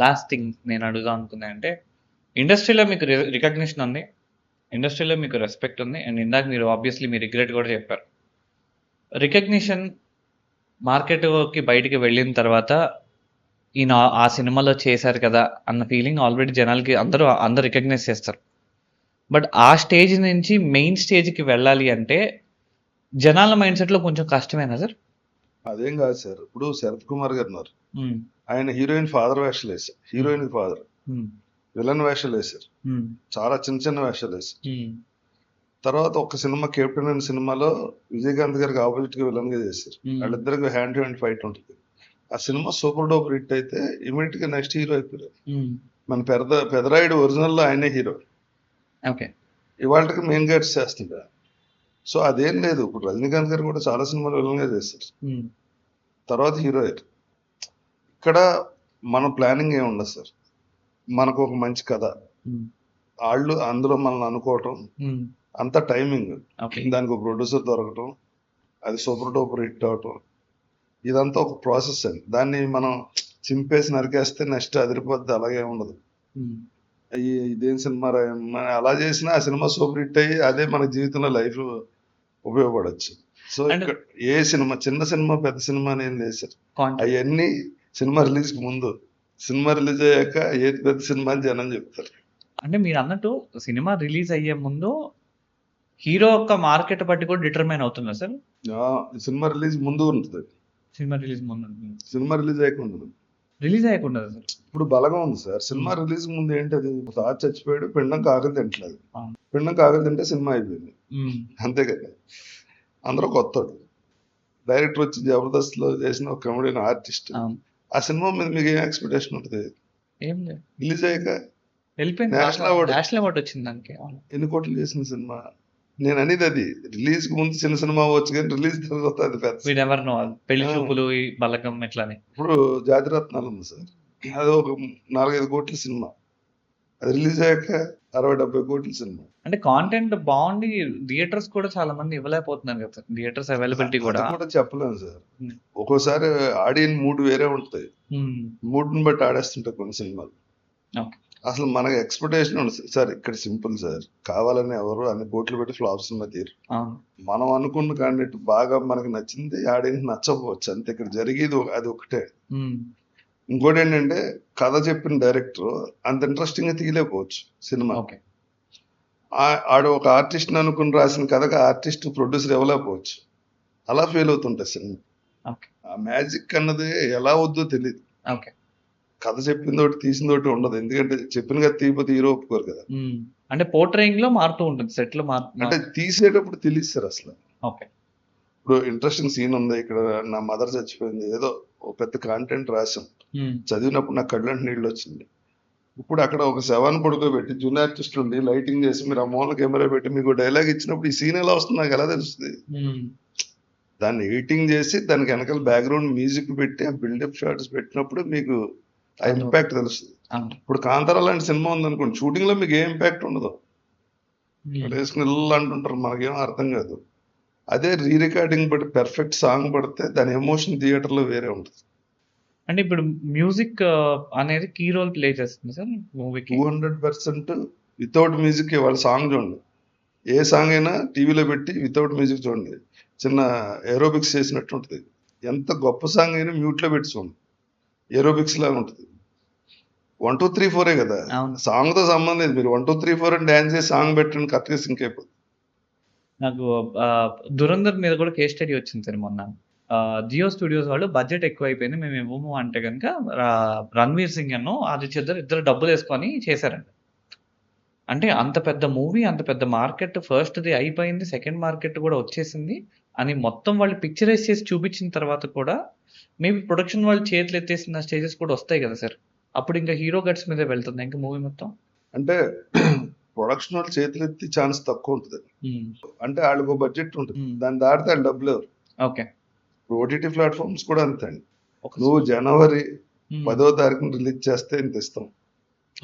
last thing నేను అడుగుదాం అనుకున్నా అంటే, ఇండస్ట్రీలో మీకు రికగ్నిషన్ ఉంది. ఇండస్ట్రీలో మీకు రెస్పెక్ట్ ఉంది. అండ్ ఇందాక మీరు ఆబ్వియస్లీ మీ రిగ్రెట్ కూడా చెప్పారు. రికగ్నిషన్ మార్కెట్‌కి బయటికి వెళ్ళిన తర్వాత ఈయన ఆ సినిమాలో చేశారు కదా అన్న ఫీలింగ్ ఆల్రెడీ జనాలకి అందరూ రికగ్నైజ్ చేస్తారు. బట్ ఆ స్టేజ్ నుంచి మెయిన్ స్టేజ్‌కి వెళ్ళాలి అంటే జనాల మైండ్ సెట్‌లో కొంచెం కష్టమేనా సార్? అదేం కాదు సార్, ఇప్పుడు శరత్ కుమార్ గారు ఉన్నారు, హ్మ్. ఆయన హీరోయిన్ ఫాదర్ వేషాలు వేశారు, హీరోయిన్ ఫాదర్ హ్మ్. విలన్ వేషాలు వేశారు, హ్మ్. చాలా చిన్న చిన్న వేషాలు వేశారు. హ్మ్. తర్వాత ఒక సినిమా కెప్టెన్ అనే సినిమాలో విజయకాంత్ గారికి ఆపోజిట్ గా విలన్ గా చేశారు. Hmm. వాళ్ళిద్దరికి హ్యాండ్ టు హ్యాండ్ ఫైట్ ఉంటుంది. ఆ సినిమా సూపర్ డూపర్ హిట్ అయితే ఇమీడియట్ గా నెక్స్ట్ హీరో అయిపోయారు. హ్మ్. మన పెదరాయుడు ఒరిజినల్ లో ఆయనే హీరో, ఓకే. ఇవాళకి మెయిన్ గైడ్స్ చేస్తుంటా. సో అదేం లేదు, ఇప్పుడు రజనీకాంత్ గారు కూడా చాలా సినిమాలు విలన్ గా చేశారు, హ్మ్. తర్వాత హీరో అయ్యారు. ఇక్కడ మన ప్లానింగ్ ఏమి ఉండదు సార్, మనకు ఒక మంచి కథ, హ్మ్. వాళ్ళు అందులో మనల్ని అనుకోవటం, హ్మ్. అంత టైమింగ్, ఓకే. దానికి ఒక ప్రొడ్యూసర్ దొరకటం, అది సూపర్ డూపర్ హిట్ అవటం, ఇదంతా ఒక ప్రాసెస్ అండి. దాన్ని మనం చింపేసి నరికేస్తే నెక్స్ట్ అదిరిపోద్ది, అలాగే ఉండదు. హ్మ్. ఇదేం సినిమా అలా చేసినా ఆ సినిమా సూపర్ హిట్ అయ్యి అదే మన జీవితంలో లైఫ్ ఉపయోగపడచ్చు. సో And- ఇక్కడ ఏ సినిమా, చిన్న సినిమా పెద్ద సినిమా అని ఏం లేదు సార్, కాంటెంట్. అవన్నీ సినిమా రిలీజ్ కి ముందు, సినిమా రిలీజ్ అయ్యాక ఏది పెద్ద సినిమా అని జనం చెప్తారు. అంటే మీరు అన్నట్టు సినిమా రిలీజ్ అయ్యే ముందు హీరో యొక్క మార్కెట్ బట్టి కూడా డిటర్మైన్ అవుతుందా సార్? సినిమా రిలీజ్ ముందు ఉంటుంది, సినిమా రిలీజ్ ముందు సినిమా రిలీజ్ అయ్యాక ఉండదు. రిలీజ్ అయ్యకుండా సార్? ఇప్పుడు బలంగా ఉంది సార్, సినిమా రిలీజ్ ముందు ఏంటది, తాత చచ్చిపోయాడు, పిండం కాకలు తింటలేదు, అవును. పిండం కాకలు తింటే సినిమా అయిపోయింది, హ్మ్. అంతే కదా. అందరూ కొత్తడు, డైరెక్టర్ వచ్చి జబర్దస్త్ లో చేసిన ఒక కమెడియన్ ఆర్టిస్ట్, అవును. ఆ సినిమా మీద మీకు ఏం ఎక్స్పెక్టేషన్ ఉంటుంది? ఏం లేదు, రిలీజ్ అయ్యాక వెళ్ళిపోయింది. నేషనల్ అవార్డు నేషనల్ అవార్డు వచ్చింది దానికి. అవును. ఎన్ని కోట్లు చేసిన సినిమా, నేను అనేది అది రిలీజ్ కు ముందు చిన్న సినిమా అవ్వచ్చు కానీ రిలీజ్ తర్వాత అది పెద్ద We never know. పెళ్లి ఆ. చూపులు, ఈ బలగం ఇట్లానే. ఇప్పుడు జాతిరత్నాలు ఉంది సార్, అది ఒక 4-5 కోట్ల సినిమా, అది రిలీజ్ అయ్యాక 60-70 కోట్ల సినిమా. అంటే కాంటెంట్ బాగుండి థియేటర్స్ కూడా చాలా మంది ఇవ్వలేకపోతున్నారు కదా సార్. థియేటర్స్ అవైలబిలిటీ కూడా. అది కూడా చెప్పలేము సార్, Hmm. ఒక్కోసారి ఆడియన్ మూడ్ వేరే ఉంటాయి, Hmm. మూడ్ ని బట్టి ఆడేస్తుంటాయి కొన్ని సినిమాలు. Okay. అసలు మనకి ఎక్స్పెక్టేషన్ ఉండదు సార్. ఇక్కడ సింపుల్ సార్, కావాలని ఎవరు అన్ని కోట్లు పెట్టి ఫ్లాప్ సినిమా తీరు. అవును. మనం అనుకున్న క్యాండిడేట్ బాగా మనకి నచ్చింది, ఆడియన్స్ నచ్చకపోవచ్చు అంతే. ఇక్కడ జరిగేది అది ఒకటే. ఇంకోటి ఏంటంటే కథ చెప్పిన డైరెక్టర్ అంత ఇంట్రెస్టింగ్ గా తీయలేకపోవచ్చు సినిమా. ఓకే. ఆడు ఒక ఆర్టిస్ట్ అనుకుని రాసిన కథకు ఆర్టిస్ట్ ప్రొడ్యూసర్ ఇవ్వలేకపోవచ్చు. అలా ఫెయిల్ అవుతుంటాయి సినిమా. ఓకే. ఆ మ్యాజిక్ అన్నది ఎలా వద్దో తెలియదు. ఓకే. కథ చెప్పిందోటి తీసిందోటి ఉండదు. ఎందుకంటే చెప్పిన కథ తీయకపోతే హీరో ఒప్పుకోరు కదా. అంటే పోర్ట్రేయింగ్ లో మారుతూ ఉంటుంది, సెట్ లో అంటే తీసేటప్పుడు తెలియదు అసలు. ఓకే. ఇప్పుడు ఇంట్రెస్టింగ్ సీన్ ఉంది, ఇక్కడ నా మదర్ చచ్చిపోయింది, ఏదో ఒక పెద్ద కాంటెంట్ రాసాం, చదివినప్పుడు నాకు కళ్ళంటి నీళ్ళు వచ్చింది. ఇప్పుడు అక్కడ ఒక శవాన్ని పడుకోబెట్టి జూనియర్ ఆర్టిస్ట్ ఉండి లైటింగ్ చేసి మీరు ఆ మూల కెమెరా పెట్టి మీకు డైలాగ్ ఇచ్చినప్పుడు ఈ సీన్ ఎలా వస్తుంది నాకు ఎలా తెలుస్తుంది? దాన్ని ఎడిటింగ్ చేసి దానికి వెనకాల బ్యాక్గ్రౌండ్ మ్యూజిక్ పెట్టి ఆ బిల్డప్ షాట్స్ పెట్టినప్పుడు మీకు ఆ ఇంపాక్ట్ తెలుస్తుంది. ఇప్పుడు కాంతారా లాంటి సినిమా ఉందనుకోండి, షూటింగ్ లో మీకు ఏ ఇంపాక్ట్ ఉండదు, వేసుకుని ఇల్లు అంటుంటారు, మనకేం అర్థం కాదు. అదే రీ రికార్డింగ్ బట్టి పెర్ఫెక్ట్ సాంగ్ పడితే దాని ఎమోషన్ థియేటర్ లో వేరే ఉంటుంది. అంటే ఇప్పుడు మ్యూజిక్ అనేది కీ రోల్ ప్లే చేస్తుంది సార్ మూవీకి. 200% వితౌట్ మ్యూజిక్. వాళ్ళ సాంగ్ చూడండి, ఏ సాంగ్ అయినా టీవీలో పెట్టి వితౌట్ మ్యూజిక్ చూడండి, చిన్న ఏరోబిక్స్ చేసినట్టు ఉంటుంది. ఎంత గొప్ప సాంగ్ అయినా మ్యూట్ లో పెట్టి చూడండి, ఏరోబిక్స్ లాగా ఉంటుంది. 1 2 3 4 కదా, సాంగ్ తో సంబంధం లేదు. మీరు 1 2 3 4 అని డాన్స్ చేసి సాంగ్ పెట్టండి, కరెక్ట్ గా సింక్ అయిపోతుంది. నాకు దురంధర్ మీద కూడా కేస్ స్టడీ వచ్చింది సార్ మొన్న. జియో స్టూడియోస్ వాళ్ళు బడ్జెట్ ఎక్కువ అయిపోయింది, మేము ఇవ్వము అంటే కనుక రణ్వీర్ సింగ్ అను ఆదిత్య ఇద్దరు డబ్బులు వేసుకొని చేశారండి. అంటే అంత పెద్ద మూవీ, అంత పెద్ద మార్కెట్, ఫస్ట్ది అయిపోయింది, సెకండ్ మార్కెట్ కూడా వచ్చేసింది అని మొత్తం వాళ్ళు పిక్చరైజ్ చేసి చూపించిన తర్వాత కూడా మేబీ ప్రొడక్షన్ వాళ్ళు చేతులు ఎత్తేసిన స్టేజెస్ కూడా వస్తాయి కదా సార్. అప్పుడు ఇంకా హీరో గట్స్ మీదే వెళ్తుంది ఇంకా మూవీ మొత్తం. అంటే ప్రొడక్షన్ వాళ్ళు చేతులు ఎత్తి ఛాన్స్ తక్కువ ఉంటుంది. అంటే వాళ్ళకు బడ్జెట్ ఉంటుంది, దాన్ని దాటితే వాళ్ళు డబ్బులు ఎవరు. ఓకే. ఓటీటీ ప్లాట్ఫామ్స్ కూడా అంతే అండి. నువ్వు జనవరి 10వ తారీఖున రిలీజ్ చేస్తే ఇంత ఇస్తాం,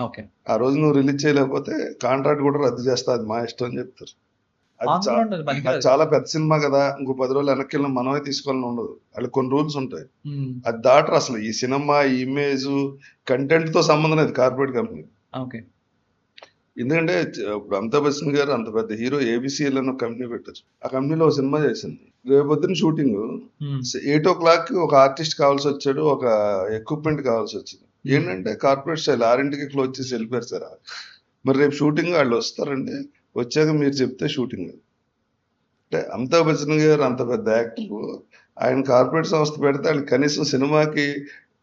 ఓకే, ఆ రోజు నువ్వు రిలీజ్ చేయలేకపోతే కాంట్రాక్ట్ కూడా రద్దు చేస్తా, అది మా ఇష్టం అని చెప్తారు. అది చాలా పెద్ద సినిమా కదా, ఇంకో 10 రోజులు వెనక్కి వెళ్ళిన మనమే తీసుకోవాలని ఉండదు, వాళ్ళకి కొన్ని రూల్స్ ఉంటాయి. అది దాటరు అసలు. ఈ సినిమా ఇమేజ్ కంటెంట్ తో సంబంధం లేదు కార్పొరేట్ కంపెనీ. ఓకే. ఎందుకంటే ఇప్పుడు అమితాబ్ బచ్చన్ గారు అంత పెద్ద హీరో ఏబిసిఎల్ అని ఒక కంపెనీ పెట్టారు. ఆ కంపెనీలో ఒక సినిమా చేసింది, రేపొద్దున షూటింగ్ 8 o'clock ఒక ఆర్టిస్ట్ కావాల్సి వచ్చాడు, ఒక ఎక్విప్మెంట్ కావాల్సి వచ్చింది. ఏంటంటే కార్పొరేట్ స్టైల్ 6ంటికి క్లోజ్ చేసి వెళ్ళిపోయారు సార్. మరి రేపు షూటింగ్ వాళ్ళు వస్తారండి, వచ్చాక మీరు చెప్తే షూటింగ్. అంటే అమితాబ్ బచ్చన్ గారు అంత పెద్ద యాక్టర్, ఆయన కార్పొరేట్ సంస్థ పెడితే వాళ్ళు కనీసం సినిమాకి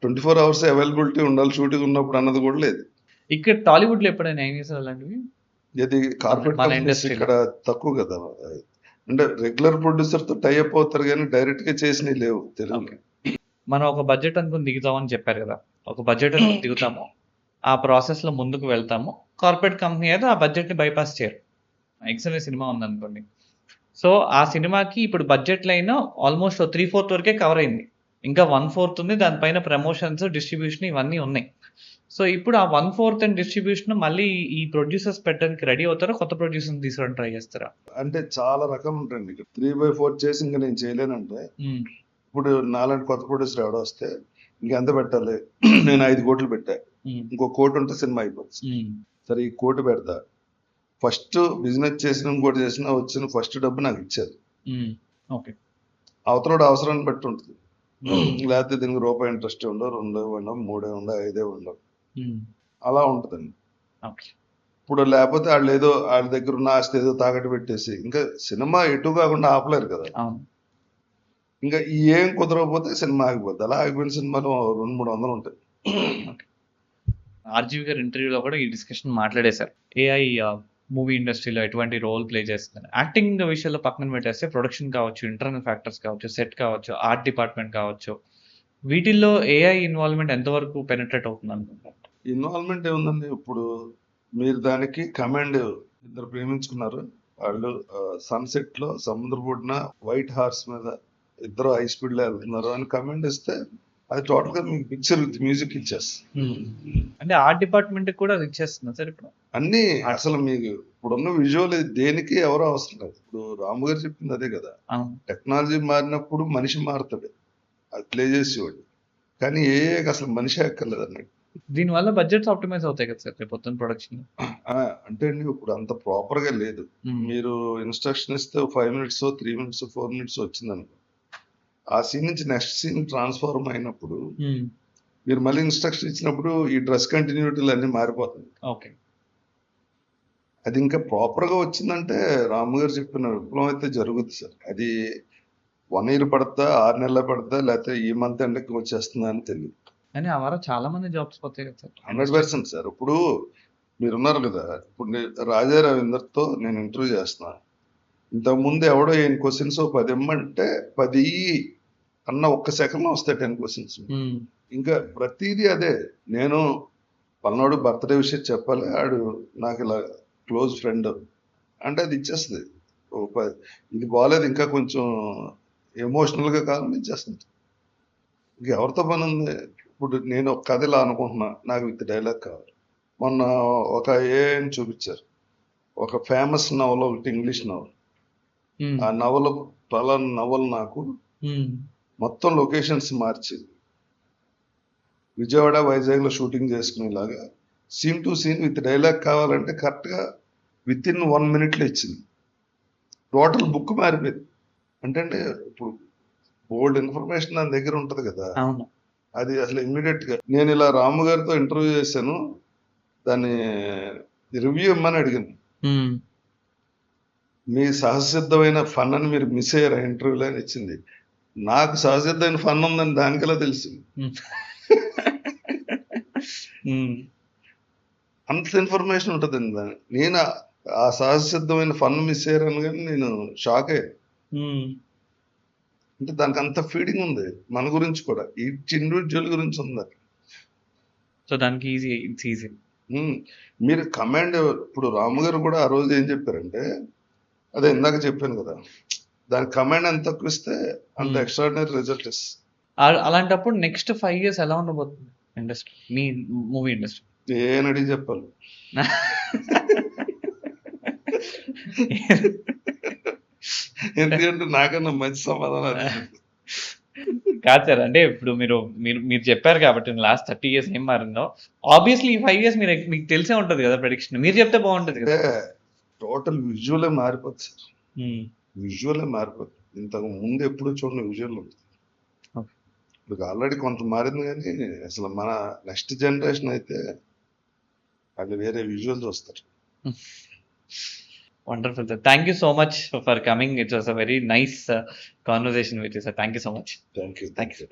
24 hours అవైలబిలిటీ ఉండాలి షూటింగ్ ఉన్నప్పుడు అన్నది కూడా లేదు. ఇక్కడ టాలీవుడ్ లో ఎప్పుడైనా ఏం చేశారు అలాంటివి? ఇది కార్పొరేట్ కంపెనీస్ ఇక్కడ తక్కువ కదా. అంటే రెగ్యులర్ ప్రొడ్యూసర్ తో టైఅప్ అవుతారు కానీ డైరెక్ట్ గా చేసినవి లేవు తెలుగు. మనం ఒక బడ్జెట్ అనుకుని దిగుతామని చెప్పారు కదా, ఒక బడ్జెట్ అనుకుని దిగుతాము, ఆ ప్రాసెస్ లో ముందుకు వెళ్తాము, కార్పొరేట్ కంపెనీ అయితే ఆ బడ్జెట్ ని బైపాస్ చేయరు. ఎక్సలెంట్ సినిమా ఉందనుకోండి, సో ఆ సినిమాకి ఇప్పుడు బడ్జెట్ లైన్ ఆల్మోస్ట్ 3/4 వరకే కవర్ అయింది, ఇంకా 1/4 ఉంది, దానిపైన ప్రమోషన్స్, డిస్ట్రిబ్యూషన్ ఇవన్నీ ఉన్నాయి. సో ఇప్పుడు ఆ 1/4 అండ్ డిస్ట్రిబ్యూషన్ మళ్ళీ ఈ ప్రొడ్యూసర్స్ పెట్టడానికి రెడీ అవుతారా, కొత్త ప్రొడ్యూసర్ తీసుకోవడానికి ట్రై చేస్తారా? అంటే చాలా రకాలు ఉంటాయండి. 3/4 చేసి ఇంకా నేను చేయలేనంటే, ఇప్పుడు నాలాంటి కొత్త ప్రొడ్యూసర్ ఎవడో వస్తే ఇంకెంత పెట్టాలి, నేను 5 కోట్లు పెట్టా, ఇంకో 1 కోటి ఉంటే సినిమా అయిపోతుంది. సరే ఈ 1 కోటి పెడతా, ఫస్ట్ బిజినెస్ చేసిన ఇంకోటి చేసినా వచ్చిన ఫస్ట్ డబ్బు నాకు ఇచ్చారు. అవతల అవసరాన్ని బట్టి ఉంటుంది, లేకపోతే దీనికి రూపాయి ఇంట్రెస్ట్ ఉండవు, 2 ఉండవు, 3 ఉండవు, 5 ఉండవు, అలా ఉంటుందండి. ఇప్పుడు లేకపోతే వాళ్ళు ఏదో వాళ్ళ దగ్గర ఉన్న ఆస్తి ఏదో తాకట్టు పెట్టేసి ఇంకా సినిమా ఎటు కాకుండా ఆపలేరు కదా. ఇంకా ఏం కుదరకపోతే సినిమా ఆగిపోద్ది. అలా ఆగిపోయిన సినిమాలు 200-300 ఉంటాయి. ఆర్జీవి గారు ఇంటర్వ్యూలో కూడా ఈ డిస్కషన్ మాట్లాడేశారు, ఏఐ మూవీ ఇండస్ట్రీలో ఎటువంటి రోల్ ప్లే చేస్తుంది. యాక్టింగ్ విషయంలో పక్కన పెట్టేస్తే ప్రొడక్షన్ కావచ్చు, ఇంటర్నల్ ఫ్యాక్టర్స్ కావచ్చు, సెట్ కావచ్చు, ఆర్ట్ డిపార్ట్మెంట్ కావచ్చు, వీటిల్లో ఏఐ ఇన్వాల్వ్మెంట్ ఎంతవరకు పెనిట్రేట్ అవుతుంది అనుకుంటారు? ఇన్వాల్వ్మెంట్ ఏముందండి, ఇప్పుడు మీరు దానికి కమాండ్, ఇద్దరు ప్రేమించుకున్నారు, వాళ్ళు సన్సెట్ లో సముద్ర ఒడ్డున వైట్ హార్స్ మీద ఇద్దరు హై స్పీడ్ లో వెళ్తున్నారు అని కమాండ్ ఇస్తే అది టోటల్ గా మీకు పిక్చర్ విత్ మ్యూజిక్ ఇచ్చేస్తుంది. అంటే ఆర్ట్ డిపార్ట్మెంట్ కూడా అది ఇచ్చేస్తుంది సార్ ఇప్పుడు అన్ని. అసలు మీకు ఇప్పుడున్న విజువల్ దేనికి ఎవరో అవసరం లేదు. ఇప్పుడు రాము గారు చెప్పింది అదే కదా, టెక్నాలజీ మారినప్పుడు మనిషి మారుతాడు, అది ప్లే చేసేవాడు. కానీ అసలు మనిషి అక్కర్లేదు అన్నట్టు. దీనివల్ల బడ్జెట్స్ ఆప్టిమైజ్ అవుతాయి కదా సార్ రేపు పొద్దున్న ప్రొడక్షన్. అంటే అండి ఇప్పుడు అంత ప్రాపర్గా లేదు. మీరు ఇన్స్ట్రక్షన్ ఇస్తే 5 minutes 3 minutes 4 minutes వచ్చిందనుకో, ఆ సీన్ నుంచి నెక్స్ట్ సీన్ ట్రాన్స్ఫార్మ్ అయినప్పుడు మీరు మళ్ళీ ఇన్స్ట్రక్షన్ ఇచ్చినప్పుడు ఈ డ్రెస్ కంటిన్యూటీలు అన్ని మారిపోతాయి. ఓకే. అది ఇంకా ప్రాపర్గా వచ్చిందంటే రాము గారు చెప్పిన విప్లవం అయితే జరుగుద్ది సార్. అది 1 year పడతా 6 నెలలు పడతా లేకపోతే ఈ మంత్ ఎండకి వచ్చేస్తుందా అని తెలియదు. కానీ ఆ వారం చాలా మంది జాబ్స్ పోతాయి కదా సార్. 100% సార్. ఇప్పుడు మీరున్నారు కదా, ఇప్పుడు రాజా రవీందర్తో నేను ఇంటర్వ్యూ చేస్తున్నా. ఇంతకుముందు ఎవడో 8 questions 10 ఇమ్మంటే 10 అన్న ఒక్క సెకండ్లో వస్తాయి 10 questions. ఇంకా ప్రతిదీ అదే. నేను పల్నాడు బర్త్డే విషయం చెప్పాలి, ఆడు నాకు ఇలా క్లోజ్ ఫ్రెండ్ అంటే అది ఇచ్చేస్తుంది. ఇది బాగాలేదు ఇంకా కొంచెం ఎమోషనల్గా కావాలని ఇచ్చేస్తుంది. ఇంకెవరితో పని ఉంది? ఇప్పుడు నేను ఒక కథ ఇలా అనుకుంటున్నా, నాకు విత్ డైలాగ్ కావాలి. మొన్న ఒక ఏఐని చూపించారు, ఒక ఫేమస్ నవల ఒకటి, ఇంగ్లీష్ నవల. ఆ నవల పలానా నవల నాకు మొత్తం లొకేషన్స్ మార్చి విజయవాడ వైజాగ్లో షూటింగ్ చేసుకునేలాగా scene to scene with dialogue కావాలంటే కరెక్ట్గా విత్ ఇన్ 1 minute ఇచ్చింది. టోటల్ బుక్ మారిపోయింది. అంటే ఇప్పుడు బోల్డ్ ఇన్ఫర్మేషన్ నా దగ్గర ఉంటుంది కదా, అది అసలు ఇమ్మీడియట్ గా నేను ఇలా రాము గారితో ఇంటర్వ్యూ చేశాను, దాన్ని రివ్యూ ఇమ్మని అడిగాను. మీ సహసిద్ధమైన ఫన్ అని మీరు మిస్ అయ్యారు ఇంటర్వ్యూలో అని ఇచ్చింది. నాకు సహసిద్ధమైన ఫన్ ఉందని దానికలా తెలిసింది. అంత ఇన్ఫర్మేషన్ ఉంటుందండి దాన్ని. నేను ఆ సహసిద్ధమైన ఫన్ మిస్ అయ్యారని కానీ నేను షాక్ అయ్యాను. అంటే దానికి అంత ఫీడింగ్ ఉంది మన గురించి కూడా, ఈచ్ ఇండివిజువల్ గురించి ఉంది. సో దానికి ఈజీ. మీరు కమాండ్, ఇప్పుడు రాము గారు కూడా ఆ రోజు ఏం చెప్పారంటే, అదే ఇందాక చెప్పాను కదా, దానికి కమాండ్ ఎంత తక్కువ ఇస్తే అంత ఎక్స్ట్రాడినరీ రిజల్ట్ ఇస్తుంది. అలాంటప్పుడు నెక్స్ట్ 5 years ఎలా ఉండబోతుంది ఇండస్ట్రీ, మీ మూవీ ఇండస్ట్రీ? ఏం అడిగి చెప్పాలి? ఎందుకంటే నాకన్నా మంచి సమాధానం కాదు సార్. అంటే ఇప్పుడు మీరు చెప్పారు కాబట్టి లాస్ట్ 30 years ఏం మారిందో, ఆబ్వియస్లీ ఈ 5 years మీకు తెలిసే ఉంటది కదా ప్రెడిక్షన్. మీరు చెప్తే బాగుంటది కదా. టోటల్ విజువలే మారిపోతుంది సార్. విజువలే మారిపోతుంది. ఇంతకు ముందు ఎప్పుడు చూడండి విజువల్ ఉంటుంది. ఇప్పుడు ఆల్రెడీ కొంత మారింది, కానీ అసలు మన నెక్స్ట్ జనరేషన్ అయితే వాళ్ళు వేరే విజువల్స్ వస్తారు. Wonderful sir. Thank you so much for coming. It was a very nice conversation with you sir. Thank you so much. Thank you. Thank you.